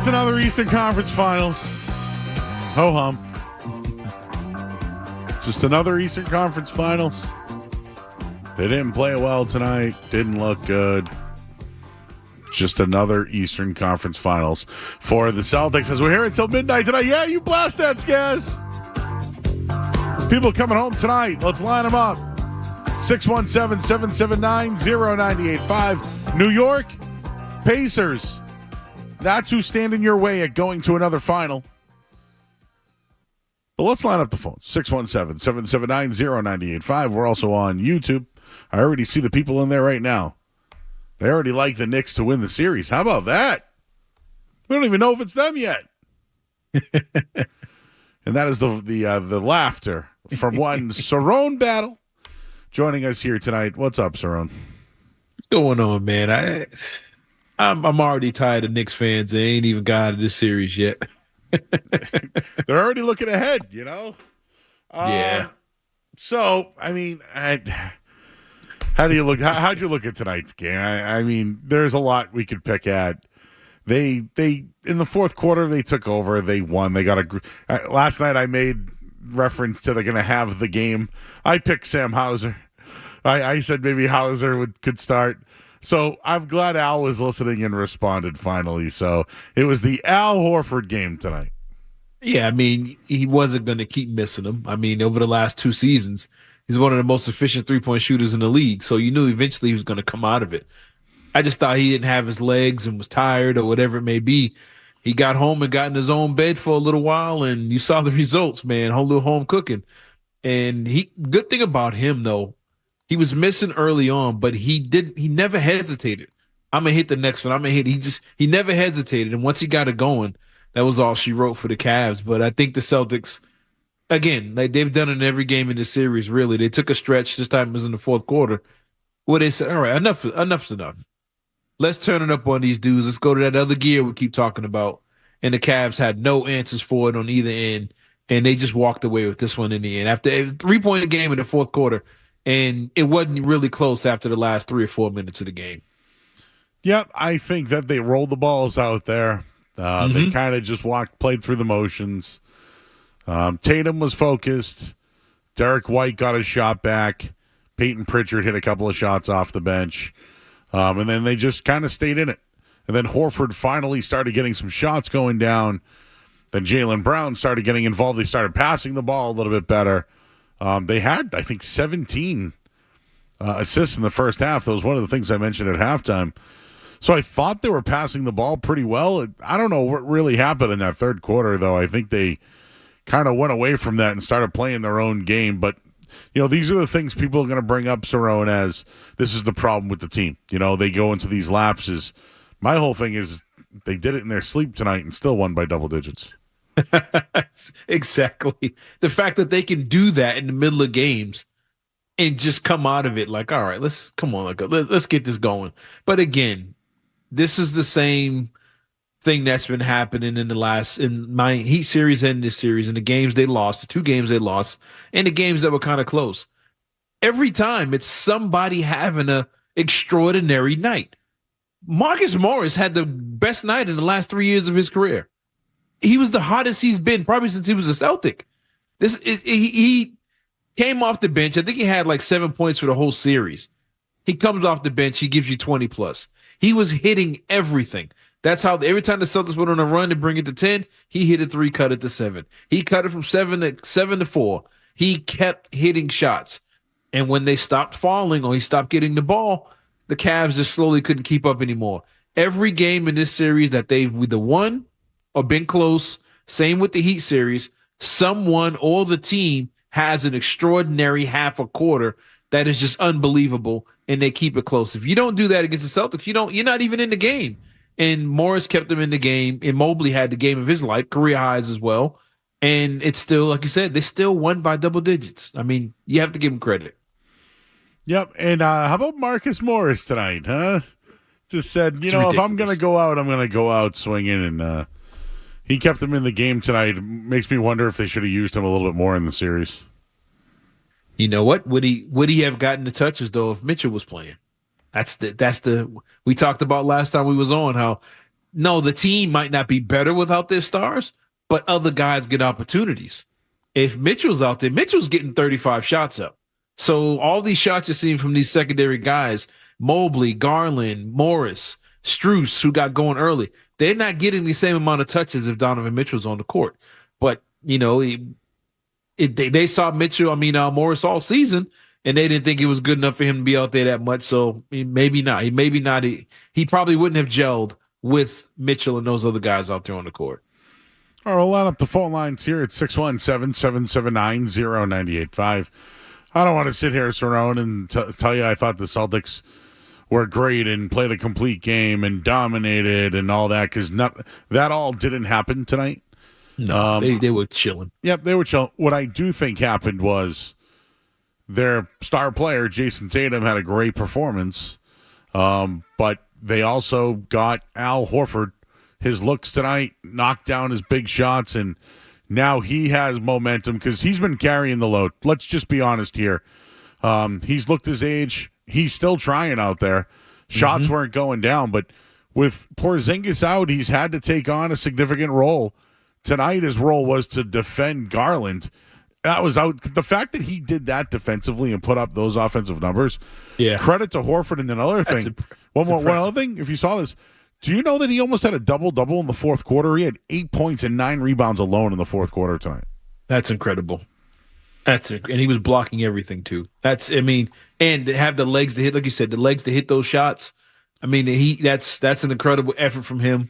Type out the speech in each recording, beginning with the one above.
Just another Eastern Conference Finals. Ho hum. Just another Eastern Conference Finals. They didn't play well tonight. Didn't look good. Just another Eastern Conference Finals for the Celtics as we're here until midnight tonight. Yeah, you blast that, Skaz. People coming home tonight. Let's line them up. 617-779-0985. New York Pacers. That's who's standing your way at going to another final. But let's line up the phone. 617-779-0985. We're also on YouTube. I already see the people in there right now. They already like the Knicks to win the series. How about that? We don't even know if it's them yet. And that is the laughter from one Cerrone Battle joining us here tonight. What's up, Cerrone? What's going on, man? I'm already tired of Knicks fans. They ain't even got out of this series yet. They're already looking ahead, you know? Yeah. So, I mean, how do you look? How'd you look at tonight's game? I mean, there's a lot we could pick at. They in the fourth quarter they took over. They won. They got last night I made reference to they're going to have the game. I picked Sam Hauser. I said maybe Hauser could start. So I'm glad Al was listening and responded finally. So it was the Al Horford game tonight. Yeah, I mean, he wasn't going to keep missing them. I mean, over the last two seasons, he's one of the most efficient three-point shooters in the league. So you knew eventually he was going to come out of it. I just thought he didn't have his legs and was tired or whatever it may be. He got home and got in his own bed for a little while, and you saw the results, man. Whole little home cooking. And good thing about him, though, he was missing early on, but he never hesitated. I'm going to hit the next one. I'm going to hit. He never hesitated. And once he got it going, that was all she wrote for the Cavs. But I think the Celtics, again, like they've done it in every game in the series, really. They took a stretch. This time it was in the fourth quarter where they said, all right, enough's enough. Let's turn it up on these dudes. Let's go to that other gear we keep talking about. And the Cavs had no answers for it on either end, and they just walked away with this one in the end. After a 3-point game in the fourth quarter, and it wasn't really close after the last 3 or 4 minutes of the game. Yep, I think that they rolled the balls out there. They kind of just played through the motions. Tatum was focused. Derek White got his shot back. Peyton Pritchard hit a couple of shots off the bench. And then they just kind of stayed in it. And then Horford finally started getting some shots going down. Then Jaylen Brown started getting involved. They started passing the ball a little bit better. They had, I think, 17 assists in the first half. That was one of the things I mentioned at halftime. So I thought they were passing the ball pretty well. I don't know what really happened in that third quarter, though. I think they kind of went away from that and started playing their own game. But, you know, these are the things people are going to bring up, Cerrone, as this is the problem with the team. You know, they go into these lapses. My whole thing is they did it in their sleep tonight and still won by double digits. Exactly. The fact that they can do that in the middle of games and just come out of it like, all right, let's get this going. But again, this is the same thing that's been happening in my Heat series and this series, in the games they lost, the 2 games they lost, and the games that were kind of close. Every time it's somebody having a extraordinary night. Marcus Morris had the best night in the last 3 years of his career. He was the hottest he's been probably since he was a Celtic. He came off the bench. I think he had like 7 points for the whole series. He comes off the bench. He gives you 20 plus. He was hitting everything. That's how every time the Celtics went on a run to bring it to 10, he hit a 3, cut it to 7. He cut it from 7 to 4. He kept hitting shots. And when they stopped falling or he stopped getting the ball, the Cavs just slowly couldn't keep up anymore. Every game in this series that they've either won or been close, same with the Heat series, someone or the team has an extraordinary half a quarter that is just unbelievable, and they keep it close. If you don't do that against the Celtics, you're not even in the game. And Morris kept them in the game, and Mobley had the game of his life, career highs as well. And it's still, like you said, they still won by double digits. I mean, you have to give them credit. Yep, and how about Marcus Morris tonight, huh? Just said, It's ridiculous. If I'm going to go out, I'm going to go out swinging, and he kept him in the game tonight. Makes me wonder if they should have used him a little bit more in the series. You know what? Would he have gotten the touches, though, if Mitchell was playing? That's the we talked about last time we was on, how no, the team might not be better without their stars, but other guys get opportunities. If Mitchell's out there, Mitchell's getting 35 shots up. So all these shots you're seeing from these secondary guys, Mobley, Garland, Morris, Strus, who got going early, they're not getting the same amount of touches if Donovan Mitchell's on the court. But, they saw Morris all season, and they didn't think it was good enough for him to be out there that much. So maybe not. He probably wouldn't have gelled with Mitchell and those other guys out there on the court. All right, we'll line up the phone lines here at 617-779-0985. I don't want to sit here, Cerrone, and tell you I thought the Celtics were great and played a complete game and dominated and all that, because that all didn't happen tonight. No, they were chilling. Yep, they were chilling. What I do think happened was their star player, Jason Tatum, had a great performance, but they also got Al Horford his looks tonight, knocked down his big shots, and now he has momentum because he's been carrying the load. Let's just be honest here. He's looked his age. He's still trying out there. Shots weren't going down, but with Porzingis out, he's had to take on a significant role. Tonight, his role was to defend Garland. That was out. The fact that he did that defensively and put up those offensive numbers, credit to Horford. And another thing, one other thing, if you saw this, do you know that he almost had a double-double in the fourth quarter? He had 8 points and 9 rebounds alone in the fourth quarter tonight. That's incredible. And he was blocking everything too. And to have the legs to hit, like you said, the legs to hit those shots. That's an incredible effort from him.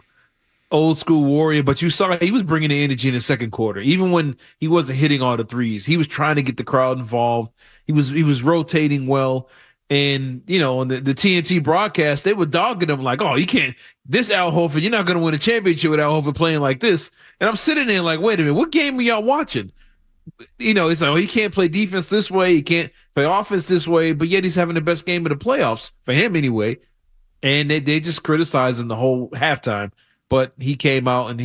Old school warrior, but you saw he was bringing the energy in the second quarter. Even when he wasn't hitting all the threes, he was trying to get the crowd involved. He was rotating well. And, on the TNT broadcast, they were dogging him like, oh, you can't, this Al Horford, you're not going to win a championship with Al Horford playing like this. And I'm sitting there like, wait a minute, what game are y'all watching? It's like, oh, he can't play defense this way. He can't play offense this way, but yet he's having the best game of the playoffs for him anyway. And they just criticized him the whole halftime. But he came out and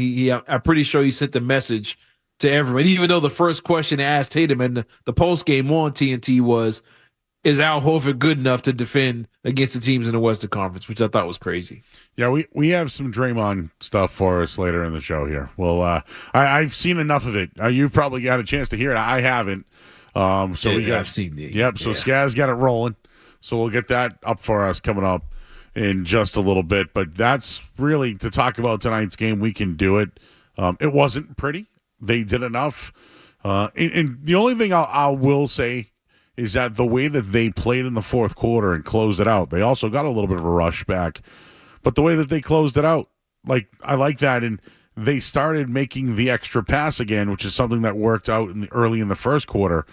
I'm pretty sure he sent the message to everyone. Even though the first question asked Tatum and the post game on TNT was, is Al Horford good enough to defend against the teams in the Western Conference, which I thought was crazy. Yeah, we have some Draymond stuff for us later in the show here. Well, I've seen enough of it. You've probably got a chance to hear it. I haven't. I've seen it. Yep, so Skaz got it rolling. So we'll get that up for us coming up in just a little bit. But that's really, to talk about tonight's game, we can do it. It wasn't pretty. They did enough. And the only thing I will say is that the way that they played in the fourth quarter and closed it out, they also got a little bit of a rush back. But the way that they closed it out, I like that. And they started making the extra pass again, which is something that worked out early in the first quarter.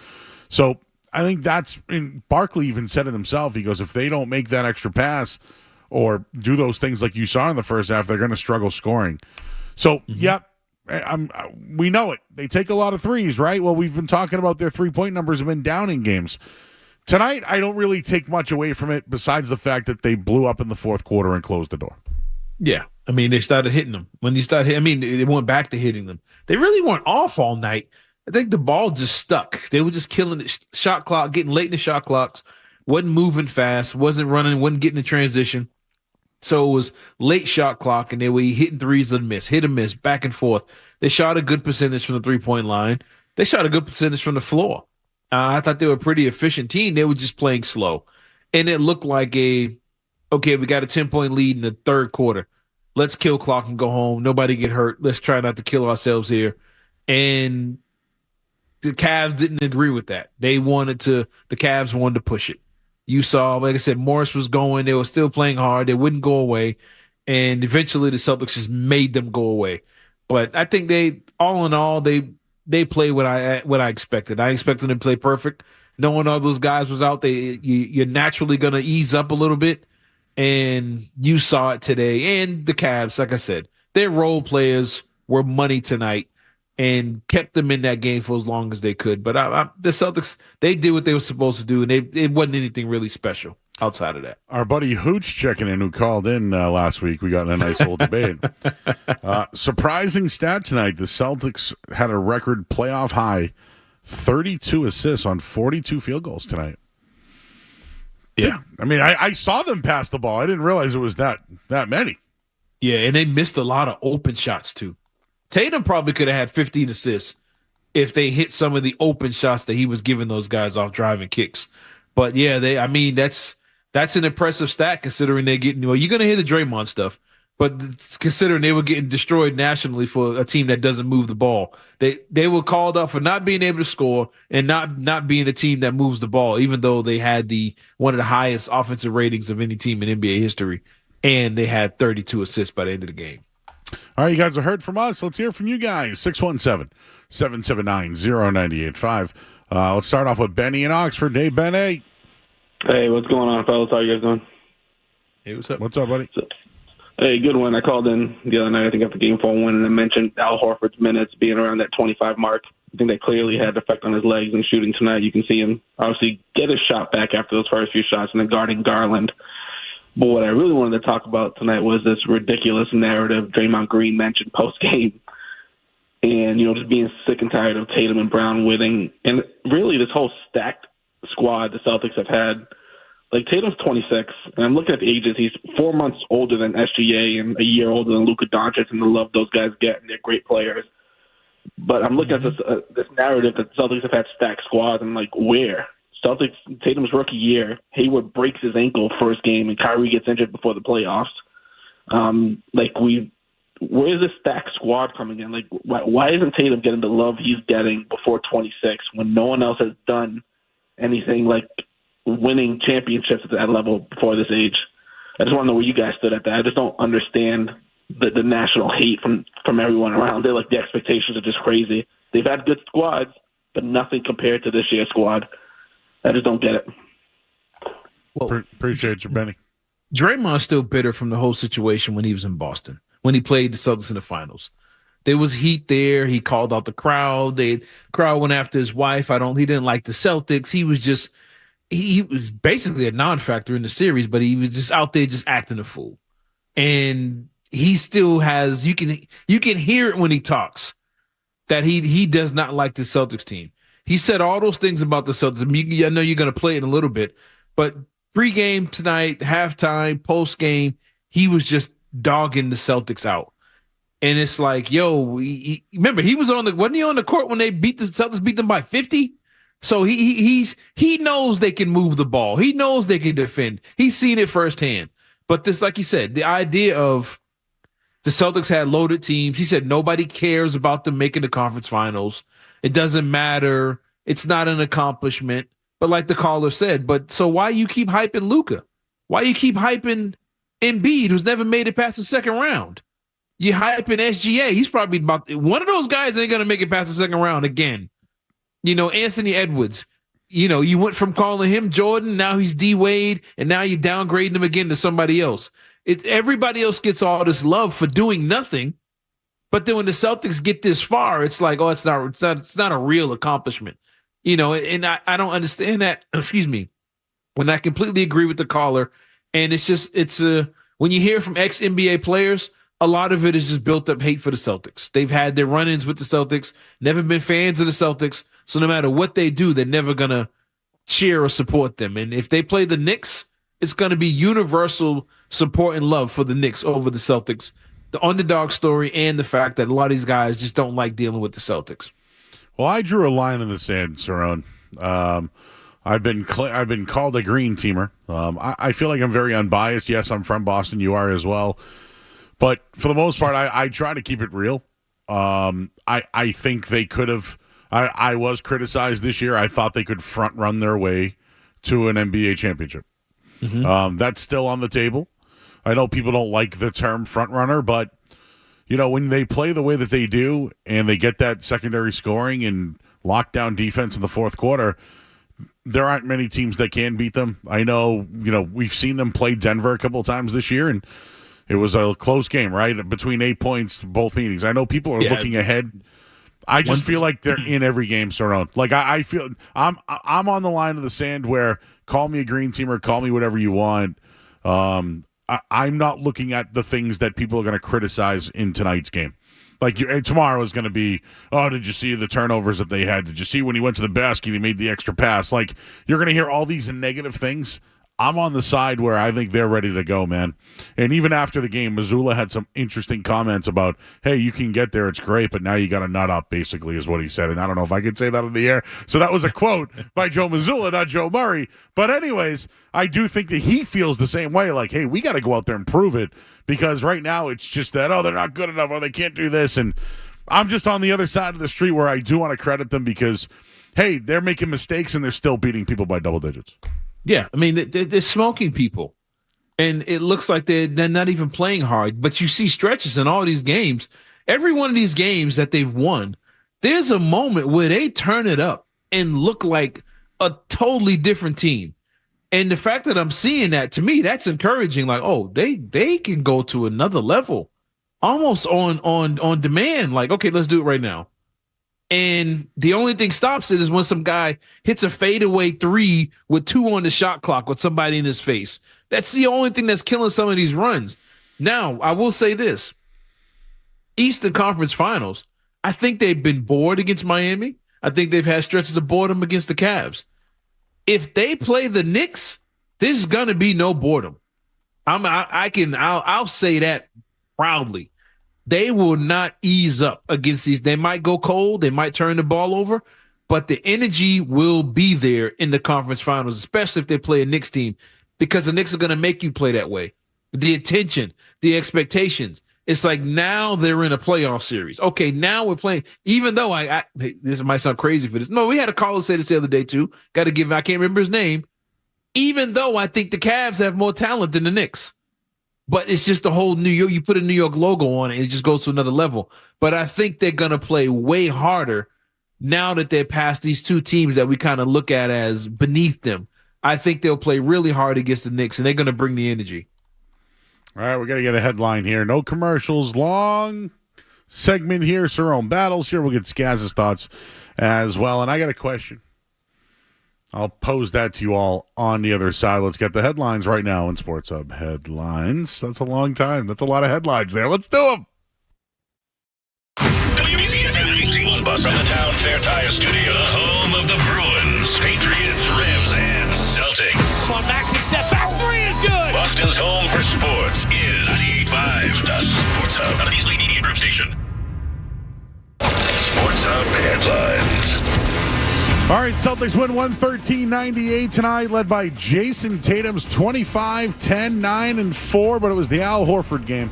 So I think and Barkley even said it himself. He goes, if they don't make that extra pass or do those things like you saw in the first half, they're going to struggle scoring. So, yep. We know it. They take a lot of threes, right? Well, we've been talking about their 3-point numbers have been down in games. Tonight, I don't really take much away from it besides the fact that they blew up in the fourth quarter and closed the door. Yeah. They started hitting them. When you start hitting, they went back to hitting them. They really weren't off all night. I think the ball just stuck. They were just killing the shot clock, getting late in the shot clocks, wasn't moving fast, wasn't running, wasn't getting the transition. So it was late shot clock, and they were hitting threes and miss, hit and miss, back and forth. They shot a good percentage from the 3-point line. They shot a good percentage from the floor. I thought they were a pretty efficient team. They were just playing slow. And it looked like we got a 10-point lead in the third quarter. Let's kill clock and go home. Nobody get hurt. Let's try not to kill ourselves here. And the Cavs didn't agree with that. The Cavs wanted to push it. You saw, like I said, Morris was going. They were still playing hard. They wouldn't go away. And eventually the Celtics just made them go away. But I think all in all, they played what I expected. I expected them to play perfect. Knowing all those guys was out, you're naturally going to ease up a little bit. And you saw it today. And the Cavs, like I said, their role players were money tonight and kept them in that game for as long as they could. But the Celtics, they did what they were supposed to do, and it wasn't anything really special outside of that. Our buddy Hooch checking in, who called in last week. We got in a nice little debate. Surprising stat tonight, the Celtics had a record playoff high 32 assists on 42 field goals tonight. Yeah. I saw them pass the ball. I didn't realize it was that many. Yeah, and they missed a lot of open shots too. Tatum probably could have had 15 assists if they hit some of the open shots that he was giving those guys off driving kicks. But yeah, I mean, that's an impressive stat considering they're getting, well, you're going to hear the Draymond stuff, but considering they were getting destroyed nationally for a team that doesn't move the ball. They were called up for not being able to score and not being a team that moves the ball, even though they had one of the highest offensive ratings of any team in NBA history, and they had 32 assists by the end of the game. All right, you guys have heard from us. Let's hear from you guys. 617-779-0985. Let's start off with Benny in Oxford. Hey, Benny. Hey, what's going on, fellas? How you guys doing? Hey, what's up? What's up, buddy? Hey, good one. I called in the other night, I think, after Game 4 win, and I mentioned Al Horford's minutes being around that 25 mark. I think that clearly had an effect on his legs and shooting tonight. You can see him obviously get his shot back after those first few shots and then guarding Garland. But what I really wanted to talk about tonight was this ridiculous narrative Draymond Green mentioned post-game. And, just being sick and tired of Tatum and Brown winning. And really this whole stacked squad the Celtics have had. Like, Tatum's 26, and I'm looking at the ages. He's 4 months older than SGA and a year older than Luka Doncic, and the love those guys get, and they're great players. But I'm looking at this narrative that the Celtics have had stacked squads, and I'm like, where? Tatum's rookie year, Hayward breaks his ankle first game, and Kyrie gets injured before the playoffs. Where's this stacked squad coming in? Like, why isn't Tatum getting the love he's getting before 26 when no one else has done anything like winning championships at that level before this age? I just want to know where you guys stood at that. I just don't understand the national hate from everyone around. They're like, the expectations are just crazy. They've had good squads, but nothing compared to this year's squad. I just don't get it. Well, appreciate you, Benny. Draymond's still bitter from the whole situation when he was in Boston, when he played the Celtics in the finals. There was heat there. He called out the crowd. The crowd went after his wife. He didn't like the Celtics. He was basically a non-factor in the series, but he was just out there just acting a fool. And he still has, you can hear it when he talks that he does not like the Celtics team. He said all those things about the Celtics. I know you're going to play it in a little bit, but pregame tonight, halftime, postgame, he was just dogging the Celtics out. And it's like, yo, remember, wasn't he on the court when the Celtics beat them by 50? So he knows they can move the ball. He knows they can defend. He's seen it firsthand. But this, like you said, the idea of the Celtics had loaded teams. He said nobody cares about them making the conference finals. It doesn't matter. It's not an accomplishment. But like the caller said, so why you keep hyping Luka? Why you keep hyping Embiid, who's never made it past the second round? You hyping SGA. He's probably one of those guys ain't going to make it past the second round again. Anthony Edwards, you went from calling him Jordan, now he's D Wade, and now you're downgrading him again to somebody else. Everybody else gets all this love for doing nothing. But then when the Celtics get this far, it's like, oh, it's not a real accomplishment. And I don't understand that. Excuse me. When I completely agree with the caller. And when you hear from ex-NBA players, a lot of it is just built up hate for the Celtics. They've had their run-ins with the Celtics, never been fans of the Celtics. So no matter what they do, they're never going to cheer or support them. And if they play the Knicks, it's going to be universal support and love for the Knicks over the Celtics. The underdog story and the fact that a lot of these guys just don't like dealing with the Celtics. Well, I drew a line in the sand, Cerrone. I've been called a green teamer. I feel like I'm very unbiased. Yes, I'm from Boston. You are as well. But for the most part, I try to keep it real. I think they could have. I was criticized this year. I thought they could front run their way to an NBA championship. Mm-hmm. That's still on the table. I know people don't like the term front runner, but when they play the way that they do and they get that secondary scoring and lockdown defense in the fourth quarter, there aren't many teams that can beat them. I know, we've seen them play Denver a couple of times this year, and it was a close game, right? Between 8 points both meetings. I know people are looking ahead. I just feel like they're in every game, Cerrone. Like I feel I'm on the line of the sand where call me a green teamer, call me whatever you want. I'm not looking at the things that people are going to criticize in tonight's game. Like tomorrow is going to be, oh, did you see the turnovers that they had? Did you see when he went to the basket, he made the extra pass? Like, you're going to hear all these negative things. I'm on the side where I think they're ready to go, man. And even after the game, Missoula had some interesting comments about, hey, you can get there, it's great, but now you got to nut up, basically, is what he said. And I don't know if I could say that on the air. So that was a quote by Joe Missoula, not Joe Murray. But anyways, I do think that he feels the same way, like, hey, we got to go out there and prove it, because right now it's just that, oh, they're not good enough, or they can't do this. And I'm just on the other side of the street where I do want to credit them because, hey, they're making mistakes and they're still beating people by double digits. Yeah, I mean, they're smoking people. And it looks like they're not even playing hard. But you see stretches in all these games. Every one of these games that they've won, there's a moment where they turn it up and look like a totally different team. And the fact that I'm seeing that, to me, that's encouraging. Like, oh, they can go to another level almost on demand. Like, okay, let's do it right now. And the only thing stops it is when some guy hits a fadeaway three with 2 on the shot clock with somebody in his face. That's the only thing that's killing some of these runs. Now, I will say this. Eastern Conference Finals, I think they've been bored against Miami. I think they've had stretches of boredom against the Cavs. If they play the Knicks, there's going to be no boredom. I'll say that proudly. They will not ease up against these. They might go cold. They might turn the ball over, but the energy will be there in the conference finals, especially if they play a Knicks team, because the Knicks are going to make you play that way. The attention, the expectations. It's like now they're in a playoff series. Okay, now we're playing. Even though this might sound crazy for this. No, we had a caller say this the other day too. I can't remember his name. Even though I think the Cavs have more talent than the Knicks. But it's just the whole New York. You put a New York logo on it, it just goes to another level. But I think they're going to play way harder now that they're past these two teams that we kind of look at as beneath them. I think they'll play really hard against the Knicks, and they're going to bring the energy. All right, we're going to get a headline here. No commercials. Long segment here. Cerrone Battles here. We'll get Skaz's thoughts as well. And I got a question. I'll pose that to you all on the other side. Let's get the headlines right now in Sports Hub. Headlines. That's a long time. That's a lot of headlines there. Let's do them. WBC-FM 91 bus from the Town Fair Tire Studio, the home of the Bruins, Patriots, Revs, and Celtics. Come on, Maxey, step back. 3 is good. Boston's home for sports is 98.5, the Sports Hub, the East Media Group station. Sports Hub headlines. All right, Celtics win 113-98 tonight, led by Jason Tatum's 25, 10, 9, and 4, but it was the Al Horford game.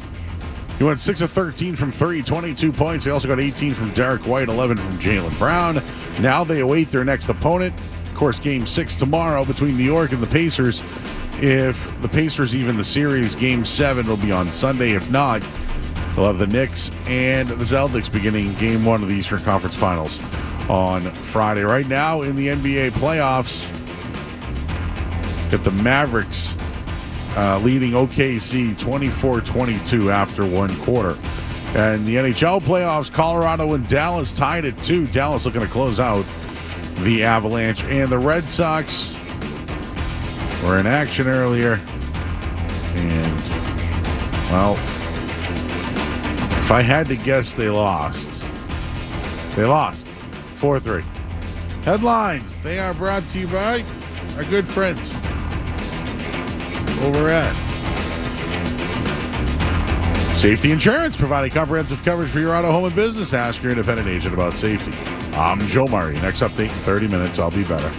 He went 6 of 13 from 3, 22 points. He also got 18 from Derek White, 11 from Jaylen Brown. Now they await their next opponent. Of course, Game 6 tomorrow between New York and the Pacers. If the Pacers even the series, Game 7 will be on Sunday. If not, they'll have the Knicks and the Celtics beginning Game 1 of the Eastern Conference Finals on Friday. Right now in the NBA playoffs, get the Mavericks leading OKC 24-22 after one quarter. And the NHL playoffs, Colorado and Dallas tied at 2. Dallas looking to close out the Avalanche. And the Red Sox were in action earlier. And, well, if I had to guess, they lost. They lost. 4-3. Headlines. They are brought to you by our good friends over at Safety Insurance, providing comprehensive coverage for your auto, home, and business. Ask your independent agent about safety. I'm Joe Murray. Next update in 30 minutes. I'll be better.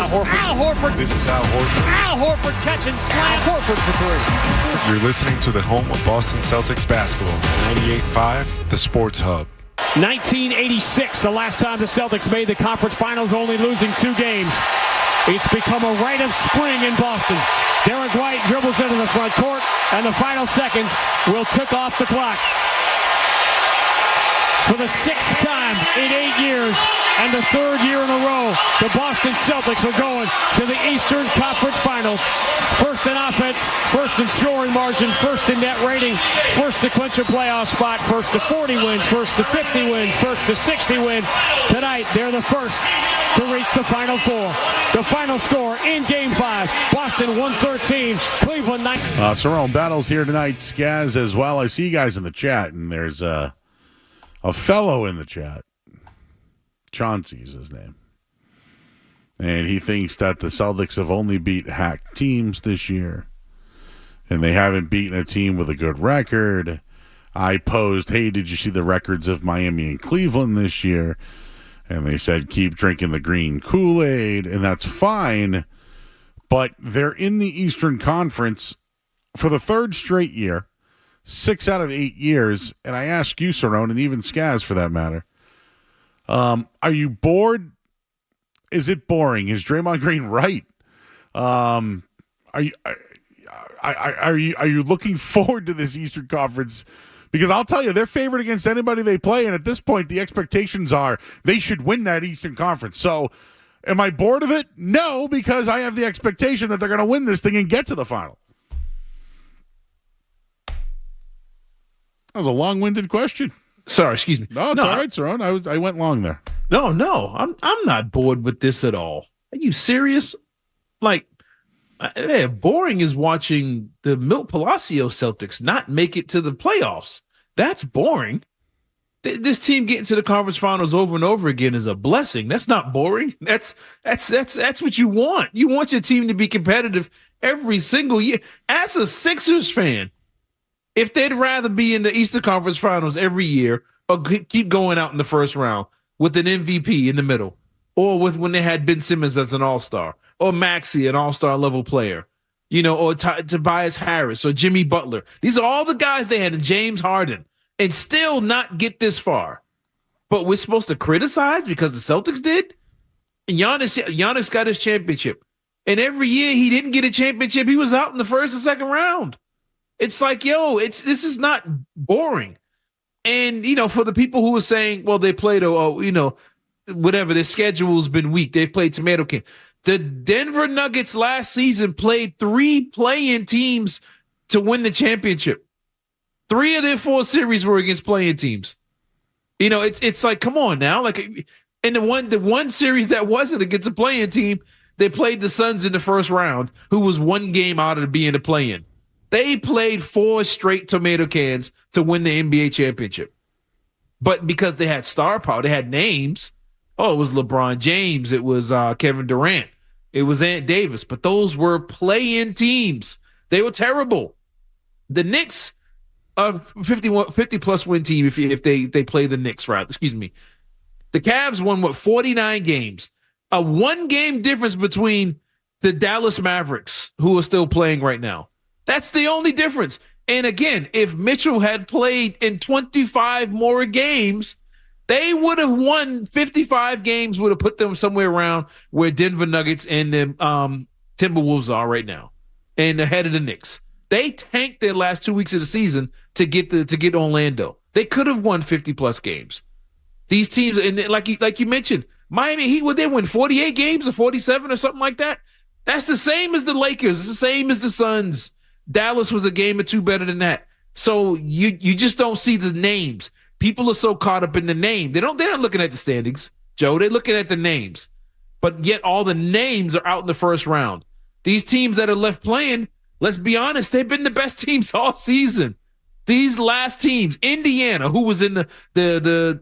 Al Horford. This is Al Horford. Al Horford catching slam. Horford for 3. You're listening to the home of Boston Celtics basketball. 98.5, the Sports Hub. 1986, the last time the Celtics made the conference finals, only losing 2 games. It's become a rite of spring in Boston. Derek White dribbles into the front court, and the final seconds will tick off the clock. For the 6th time in 8 years, and the 3rd year in a row, the Boston Celtics are going to the Eastern Conference Finals. First in offense, first in scoring margin, first in net rating, first to clinch a playoff spot, first to 40 wins, first to 50 wins, first to 60 wins. Tonight, they're the first to reach the Final Four. The final score in Game 5, Boston 113, Cleveland 9. Cerrone Battles here tonight. Skaz as well. I see you guys in the chat, and there's a fellow in the chat. Chauncey is his name. And he thinks that the Celtics have only beat hack teams this year. And they haven't beaten a team with a good record. I posed, hey, did you see the records of Miami and Cleveland this year? And they said, keep drinking the green Kool-Aid, and that's fine. But they're in the Eastern Conference for the third straight year, 6 out of 8 years. And I ask you, Cerrone, and even Skaz for that matter, are you bored? Is it boring? Is Draymond Green right? Are you looking forward to this Eastern Conference? Because I'll tell you, they're favored against anybody they play, and at this point, the expectations are they should win that Eastern Conference. So, am I bored of it? No, because I have the expectation that they're going to win this thing and get to the final. That was a long-winded question. Sorry, excuse me. No, it's all right, Cerrone. I went long there. No, I'm not bored with this at all. Are you serious? Like, boring is watching the Milt Palacio Celtics not make it to the playoffs. That's boring. This team getting to the conference finals over and over again is a blessing. That's not boring. That's what you want. You want your team to be competitive every single year. As a Sixers fan, if they'd rather be in the Eastern Conference Finals every year or keep going out in the first round with an MVP in the middle, or with when they had Ben Simmons as an all-star, or Maxey, an all-star level player, or Tobias Harris or Jimmy Butler. These are all the guys they had, and James Harden, and still not get this far. But we're supposed to criticize because the Celtics did? And Giannis got his championship. And every year he didn't get a championship, he was out in the first and second round. It's like, this is not boring. And, for the people who were saying, well, they played, whatever, their schedule's been weak. They've played tomato can. The Denver Nuggets last season played 3 play-in teams to win the championship. 3 of their 4 series were against play-in teams. It's like, come on now. Like, and the one series that wasn't against a play-in team, they played the Suns in the first round, who was 1 game out of being a play-in. They played 4 straight tomato cans to win the NBA championship. But because they had star power, they had names. Oh, it was LeBron James. It was Kevin Durant. It was Ant Davis. But those were play-in teams. They were terrible. The Knicks, a 50-plus win team if they play the Knicks, right? Excuse me. The Cavs won, 49 games. A 1-game difference between the Dallas Mavericks, who are still playing right now. That's the only difference. And again, if Mitchell had played in 25 more games, they would have won 55 games, would have put them somewhere around where Denver Nuggets and the Timberwolves are right now, and ahead of the Knicks. They tanked their last 2 weeks of the season to get Orlando. They could have won 50-plus games. These teams, and like you mentioned, Miami Heat, would they win 48 games or 47 or something like that? That's the same as the Lakers. It's the same as the Suns. Dallas was a game or 2 better than that. So you just don't see the names. People are so caught up in the name. They're not looking at the standings, Joe. They're looking at the names. But yet all the names are out in the first round. These teams that are left playing, let's be honest, they've been the best teams all season. These last teams, Indiana, who was in the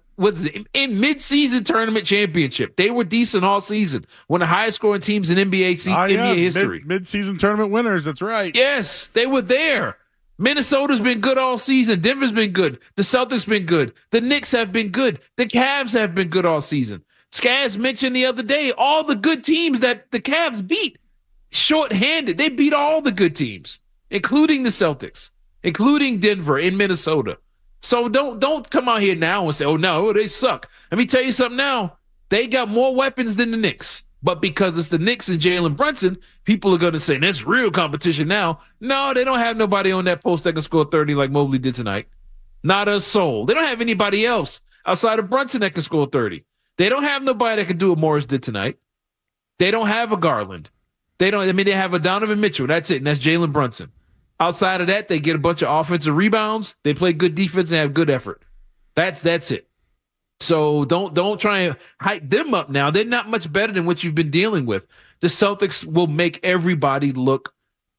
in mid-season tournament championship, they were decent all season. One of the highest scoring teams in NBA history. Mid-season tournament winners, that's right. Yes, they were there. Minnesota's been good all season. Denver's been good. The Celtics been good. The Knicks have been good. The Cavs have been good all season. Skaz mentioned the other day all the good teams that the Cavs beat. Short-handed. They beat all the good teams, including the Celtics, including Denver and Minnesota. So don't come out here now and say, oh, no, they suck. Let me tell you something now. They got more weapons than the Knicks. But because it's the Knicks and Jalen Brunson, people are going to say, that's real competition now. No, they don't have nobody on that post that can score 30 like Mobley did tonight. Not a soul. They don't have anybody else outside of Brunson that can score 30. They don't have nobody that can do what Morris did tonight. They don't have a Garland. They have a Donovan Mitchell. That's it, and that's Jalen Brunson. Outside of that, they get a bunch of offensive rebounds. They play good defense and have good effort. That's it. So don't try and hype them up now. They're not much better than what you've been dealing with. The Celtics will make everybody look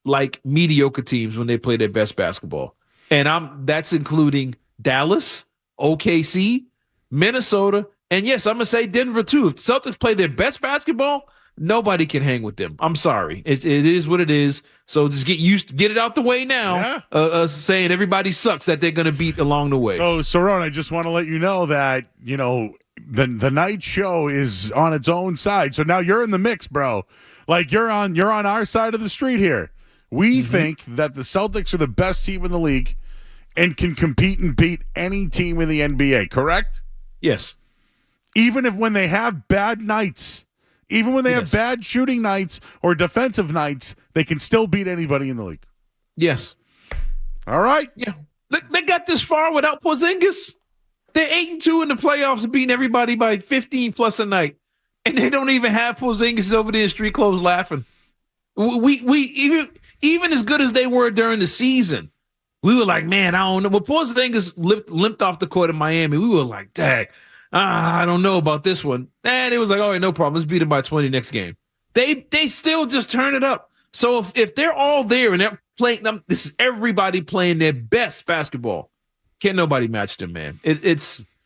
like mediocre teams when they play their best basketball. And that's including Dallas, OKC, Minnesota, and yes, I'm going to say Denver too. If the Celtics play their best basketball, Nobody can hang with them. I'm sorry. It is what it is. So just get it out the way now. Yeah. Saying everybody sucks that they're going to beat along the way. So, Saron, I just want to let you know that, the night show is on its own side. So now you're in the mix, bro. Like you're on our side of the street here. We think that the Celtics are the best team in the league and can compete and beat any team in the NBA, correct? Yes. Even when they have bad nights. Even when they have bad shooting nights or defensive nights, they can still beat anybody in the league. Yes. All right. Yeah. They got this far without Porzingis. They're 8-2 in the playoffs, beating everybody by 15 plus a night. And they don't even have Porzingis over there in street clothes laughing. We even as good as they were during the season, we were like, man, I don't know. When Porzingis limped off the court in Miami, we were like, dang. I don't know about this one. And it was like, all right, no problem. Let's beat them by 20 next game. They still just turn it up. So if they're all there and they're playing them, this is everybody playing their best basketball. Can't nobody match them, man.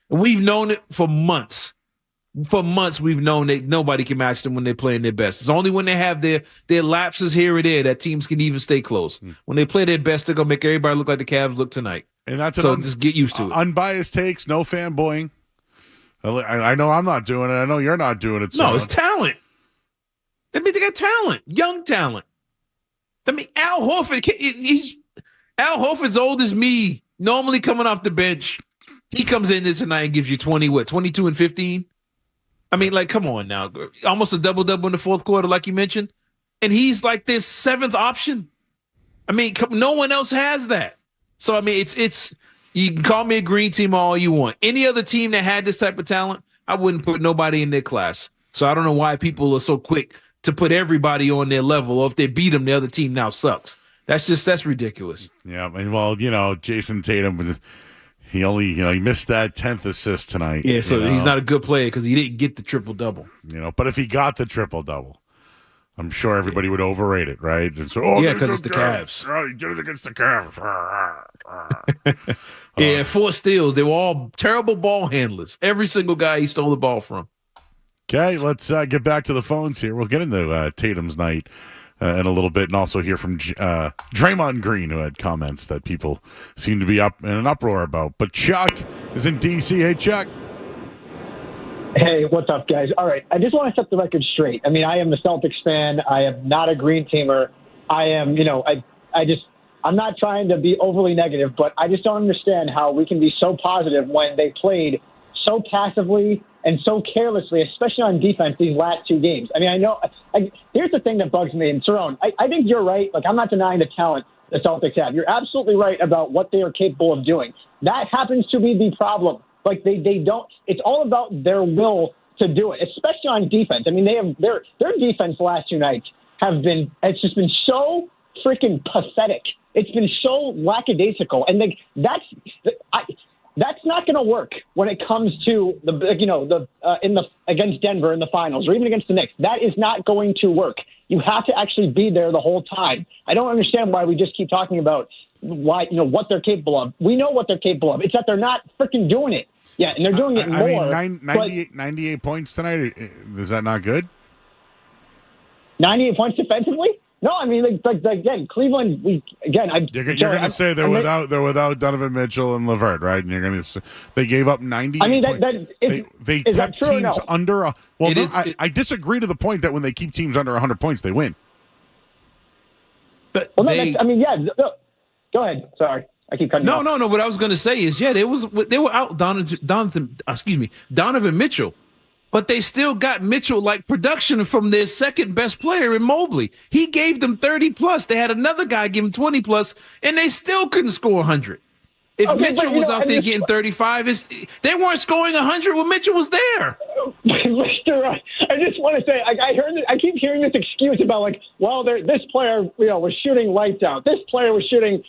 We've known it for months. For months, we've known that nobody can match them when they're playing their best. It's only when they have their lapses here or there that teams can even stay close. When they play their best, they're gonna make everybody look like the Cavs look tonight. And that's just get used to it. Unbiased takes, no fanboying. I know I'm not doing it. I know you're not doing it. No, it's talent. I mean, they got talent, young talent. I mean, Al Horford's old as me, normally coming off the bench. He comes in there tonight and gives you 22 and 15? I mean, like, come on now. Almost a double-double in the fourth quarter, like you mentioned. And he's like this seventh option. I mean, no one else has that. So, I mean, it's you can call me a green team all you want. Any other team that had this type of talent, I wouldn't put nobody in their class. So I don't know why people are so quick to put everybody on their level, or if they beat them, the other team now sucks. That's ridiculous. Yeah, and well, Jason Tatum, he missed that 10th assist tonight. Yeah, so he's not a good player because he didn't get the triple-double. But if he got the triple-double, I'm sure everybody would overrate it, right? And so, because it's the Cavs. He did it against the Cavs. Yeah, 4 steals. They were all terrible ball handlers. Every single guy he stole the ball from. Okay, let's get back to the phones here. We'll get into Tatum's night in a little bit, and also hear from Draymond Green, who had comments that people seem to be up in an uproar about. But Chuck is in D.C. Hey, Chuck. Hey, what's up, guys? All right, I just want to set the record straight. I mean, I am a Celtics fan. I am not a green teamer. I am, I'm not trying to be overly negative, but I just don't understand how we can be so positive when they played so passively and so carelessly, especially on defense, these last 2 games. I mean, here's the thing that bugs me, and Cerrone, I think you're right. Like, I'm not denying the talent the Celtics have. You're absolutely right about what they are capable of doing. That happens to be the problem. Like, they don't – it's all about their will to do it, especially on defense. I mean, they have their defense the last 2 nights have been – it's just been so freaking pathetic. It's been so lackadaisical. And that's not going to work when it comes to against Denver in the finals or even against the Knicks. That is not going to work. You have to actually be there the whole time. I don't understand why we just keep talking about what they're capable of. We know what they're capable of. It's that they're not freaking doing it. Yeah, and they're doing it more. I mean, 98 points tonight. Is that not good? 98 points defensively? No, I mean, again, Cleveland. You're going to say they're without Donovan Mitchell and LeVert, right? And you're going to they gave up 90. I mean, they kept true teams under. I disagree to the point that when they keep teams under 100 points, they win. But go ahead. Sorry, I keep cutting. No. What I was going to say is, they were out Donovan Mitchell. But they still got Mitchell-like production from their second-best player in Mobley. He gave them 30-plus. They had another guy give them 20-plus, and they still couldn't score 100. If Mitchell was out there getting 35, they weren't scoring 100 when Mitchell was there. Mr. I just want to say, I keep hearing this excuse about, this player, was shooting lights out. This player was shooting,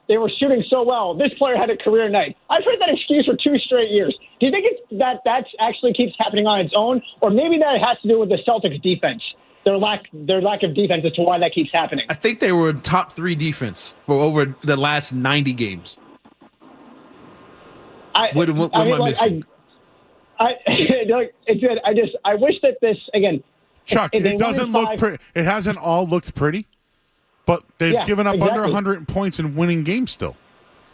they were shooting so well. This player had a career night. I've heard that excuse for 2 straight years. Do you think that actually keeps happening on its own? Or maybe that has to do with the Celtics defense, their lack of defense as to why that keeps happening? I think they were top 3 defense for over the last 90 games. What am I missing? It's good. I wish that this, again, Chuck, If they it won in doesn't look five- pretty. It hasn't all looked pretty, but they've given up under exactly. 100 points in winning games still.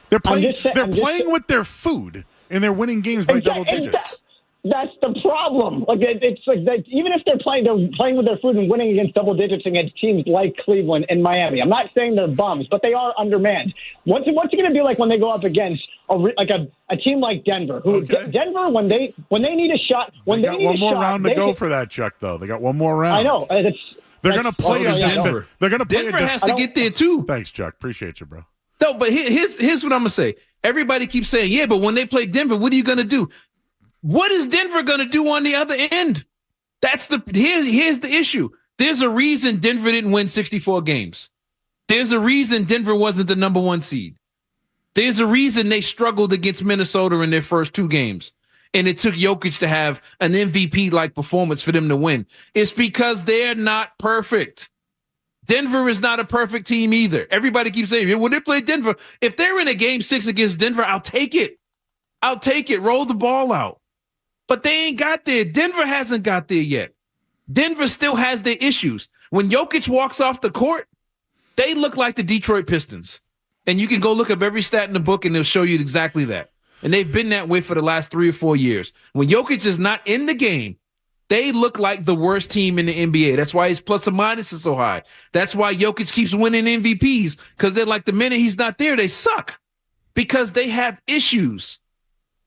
They're playing. Playing with their food, and they're winning games by double digits. That's the problem. Like it's like that, even if they're playing with their food and winning against double digits against teams like Cleveland and Miami. I'm not saying they're bums, but they are undermanned. What's it going to be like when they go up against a team like Denver? Denver when they need a shot. When they need one more shot, round to go for that, Chuck. Though they got one more round. I know. They're going to play Denver. They're going to play. Denver has to get there too. Thanks, Chuck. Appreciate you, bro. No, but here's what I'm going to say. Everybody keeps saying, yeah, but when they play Denver, what are you going to do? What is Denver going to do on the other end? Here's the issue. There's a reason Denver didn't win 64 games. There's a reason Denver wasn't the number 1 seed. There's a reason they struggled against Minnesota in their first 2 games. And it took Jokic to have an MVP-like performance for them to win. It's because they're not perfect. Denver is not a perfect team either. Everybody keeps saying, when they play Denver, if they're in a game 6 against Denver, I'll take it. Roll the ball out. But they ain't got there. Denver hasn't got there yet. Denver still has their issues. When Jokic walks off the court, they look like the Detroit Pistons. And you can go look up every stat in the book and they'll show you exactly that. And they've been that way for the last 3 or 4 years. When Jokic is not in the game, they look like the worst team in the NBA. That's why his plus and minus is so high. That's why Jokic keeps winning MVPs, because they're like the minute he's not there, they suck because they have issues.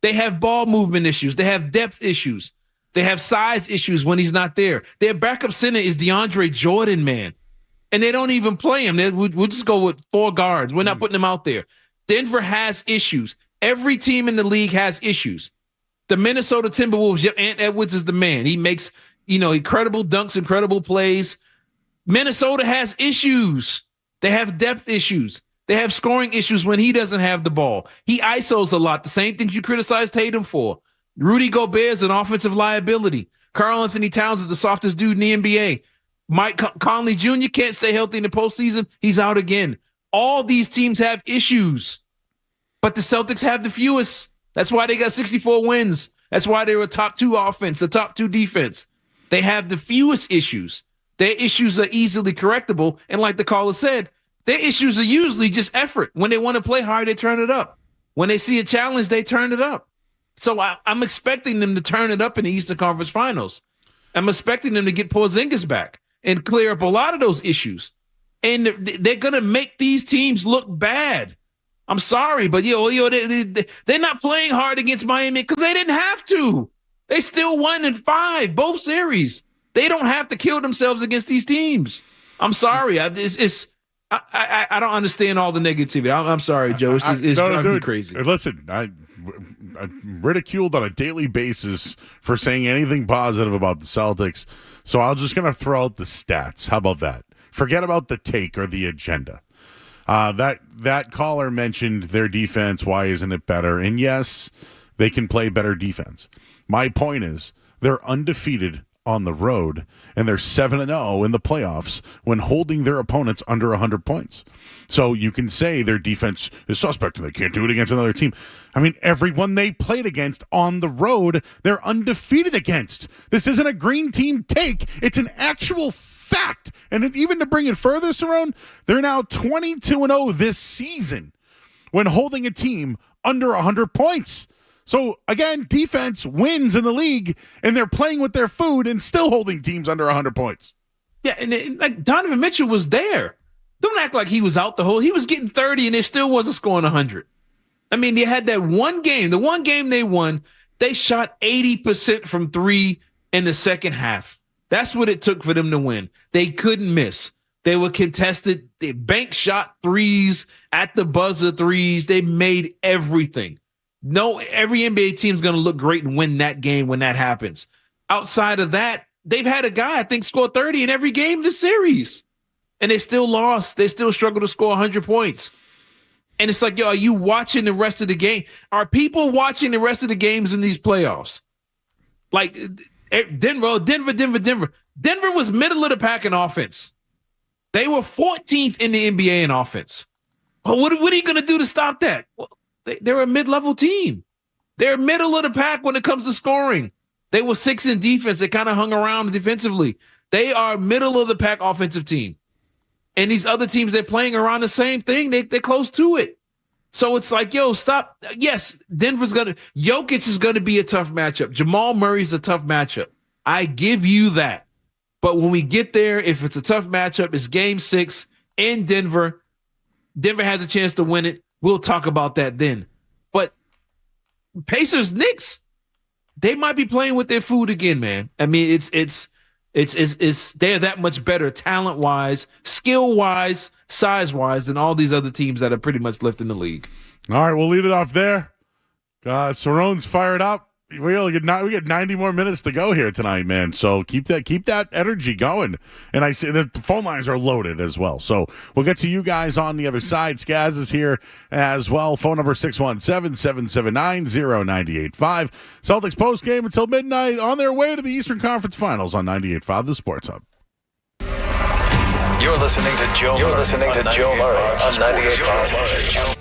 They have ball movement issues. They have depth issues. They have size issues when he's not there. Their backup center is DeAndre Jordan, man. And they don't even play him. We'll just go with 4 guards. We're not putting them out there. Denver has issues. Every team in the league has issues. The Minnesota Timberwolves, Ant Edwards is the man. He makes, incredible dunks, incredible plays. Minnesota has issues. They have depth issues. They have scoring issues when he doesn't have the ball. He ISOs a lot. The same things you criticize Tatum for. Rudy Gobert is an offensive liability. Karl Anthony Towns is the softest dude in the NBA. Mike Conley Jr. can't stay healthy in the postseason. He's out again. All these teams have issues, but the Celtics have the fewest. That's why they got 64 wins. That's why they were a top 2 offense, a top 2 defense. They have the fewest issues. Their issues are easily correctable. And like the caller said, their issues are usually just effort. When they want to play hard, they turn it up. When they see a challenge, they turn it up. So I'm expecting them to turn it up in the Eastern Conference Finals. I'm expecting them to get Porzingis back and clear up a lot of those issues. And they're going to make these teams look bad. I'm sorry, but they're not playing hard against Miami because they didn't have to. They still won in 5, both series. They don't have to kill themselves against these teams. I'm sorry. I don't understand all the negativity. I'm sorry, Joe. It's driving me crazy. Listen, I'm ridiculed on a daily basis for saying anything positive about the Celtics, so I'm just going to throw out the stats. How about that? Forget about the take or the agenda. That caller mentioned their defense. Why isn't it better? And yes, they can play better defense. My point is they're undefeated on the road, and they're 7-0 in the playoffs when holding their opponents under 100 points. So you can say their defense is suspect and they can't do it against another team. I mean, everyone they played against on the road, they're undefeated against. This isn't a green team take. It's an actual fact. And even to bring it further, Cerrone, they're now 22-0 this season when holding a team under 100 points. So, again, defense wins in the league, and they're playing with their food and still holding teams under 100 points. Yeah, and like Donovan Mitchell was there. Don't act like he was out the whole. He was getting 30, and they still wasn't scoring 100. I mean, they had that one game. The one game they won, they shot 80% from 3 in the second half. That's what it took for them to win. They couldn't miss. They were contested. They bank shot threes at the buzzer threes. They made everything. No, every NBA team is going to look great and win that game when that happens. Outside of that, they've had a guy, I think, score 30 in every game in the series. And they still lost. They still struggle to score 100 points. And it's like, are you watching the rest of the game? Are people watching the rest of the games in these playoffs? Like Denver. Denver was middle of the pack in offense. They were 14th in the NBA in offense. Well, what are you going to do to stop that? Well, they're a mid-level team. They're middle of the pack when it comes to scoring. They were 6th in defense. They kind of hung around defensively. They are middle of the pack offensive team. And these other teams, they're playing around the same thing. They're close to it. So it's like, yo, stop. Yes, Jokic is going to be a tough matchup. Jamal Murray's a tough matchup. I give you that. But when we get there, if it's a tough matchup, it's game 6 in Denver. Denver has a chance to win it. We'll talk about that then. But Pacers, Knicks, they might be playing with their food again, man. I mean, it's they're that much better talent-wise, skill-wise, size-wise than all these other teams that are pretty much lifting the league. All right, we'll leave it off there. Sarone's fired up. We get 90 more minutes to go here tonight, man. So keep that energy going. And I see the phone lines are loaded as well. So we'll get to you guys on the other side. Skaz is here as well. Phone number 617-779-0985. Celtics postgame until midnight on their way to the Eastern Conference Finals on 98.5 The Sports Hub. You're listening to Joe Murray on 98.5.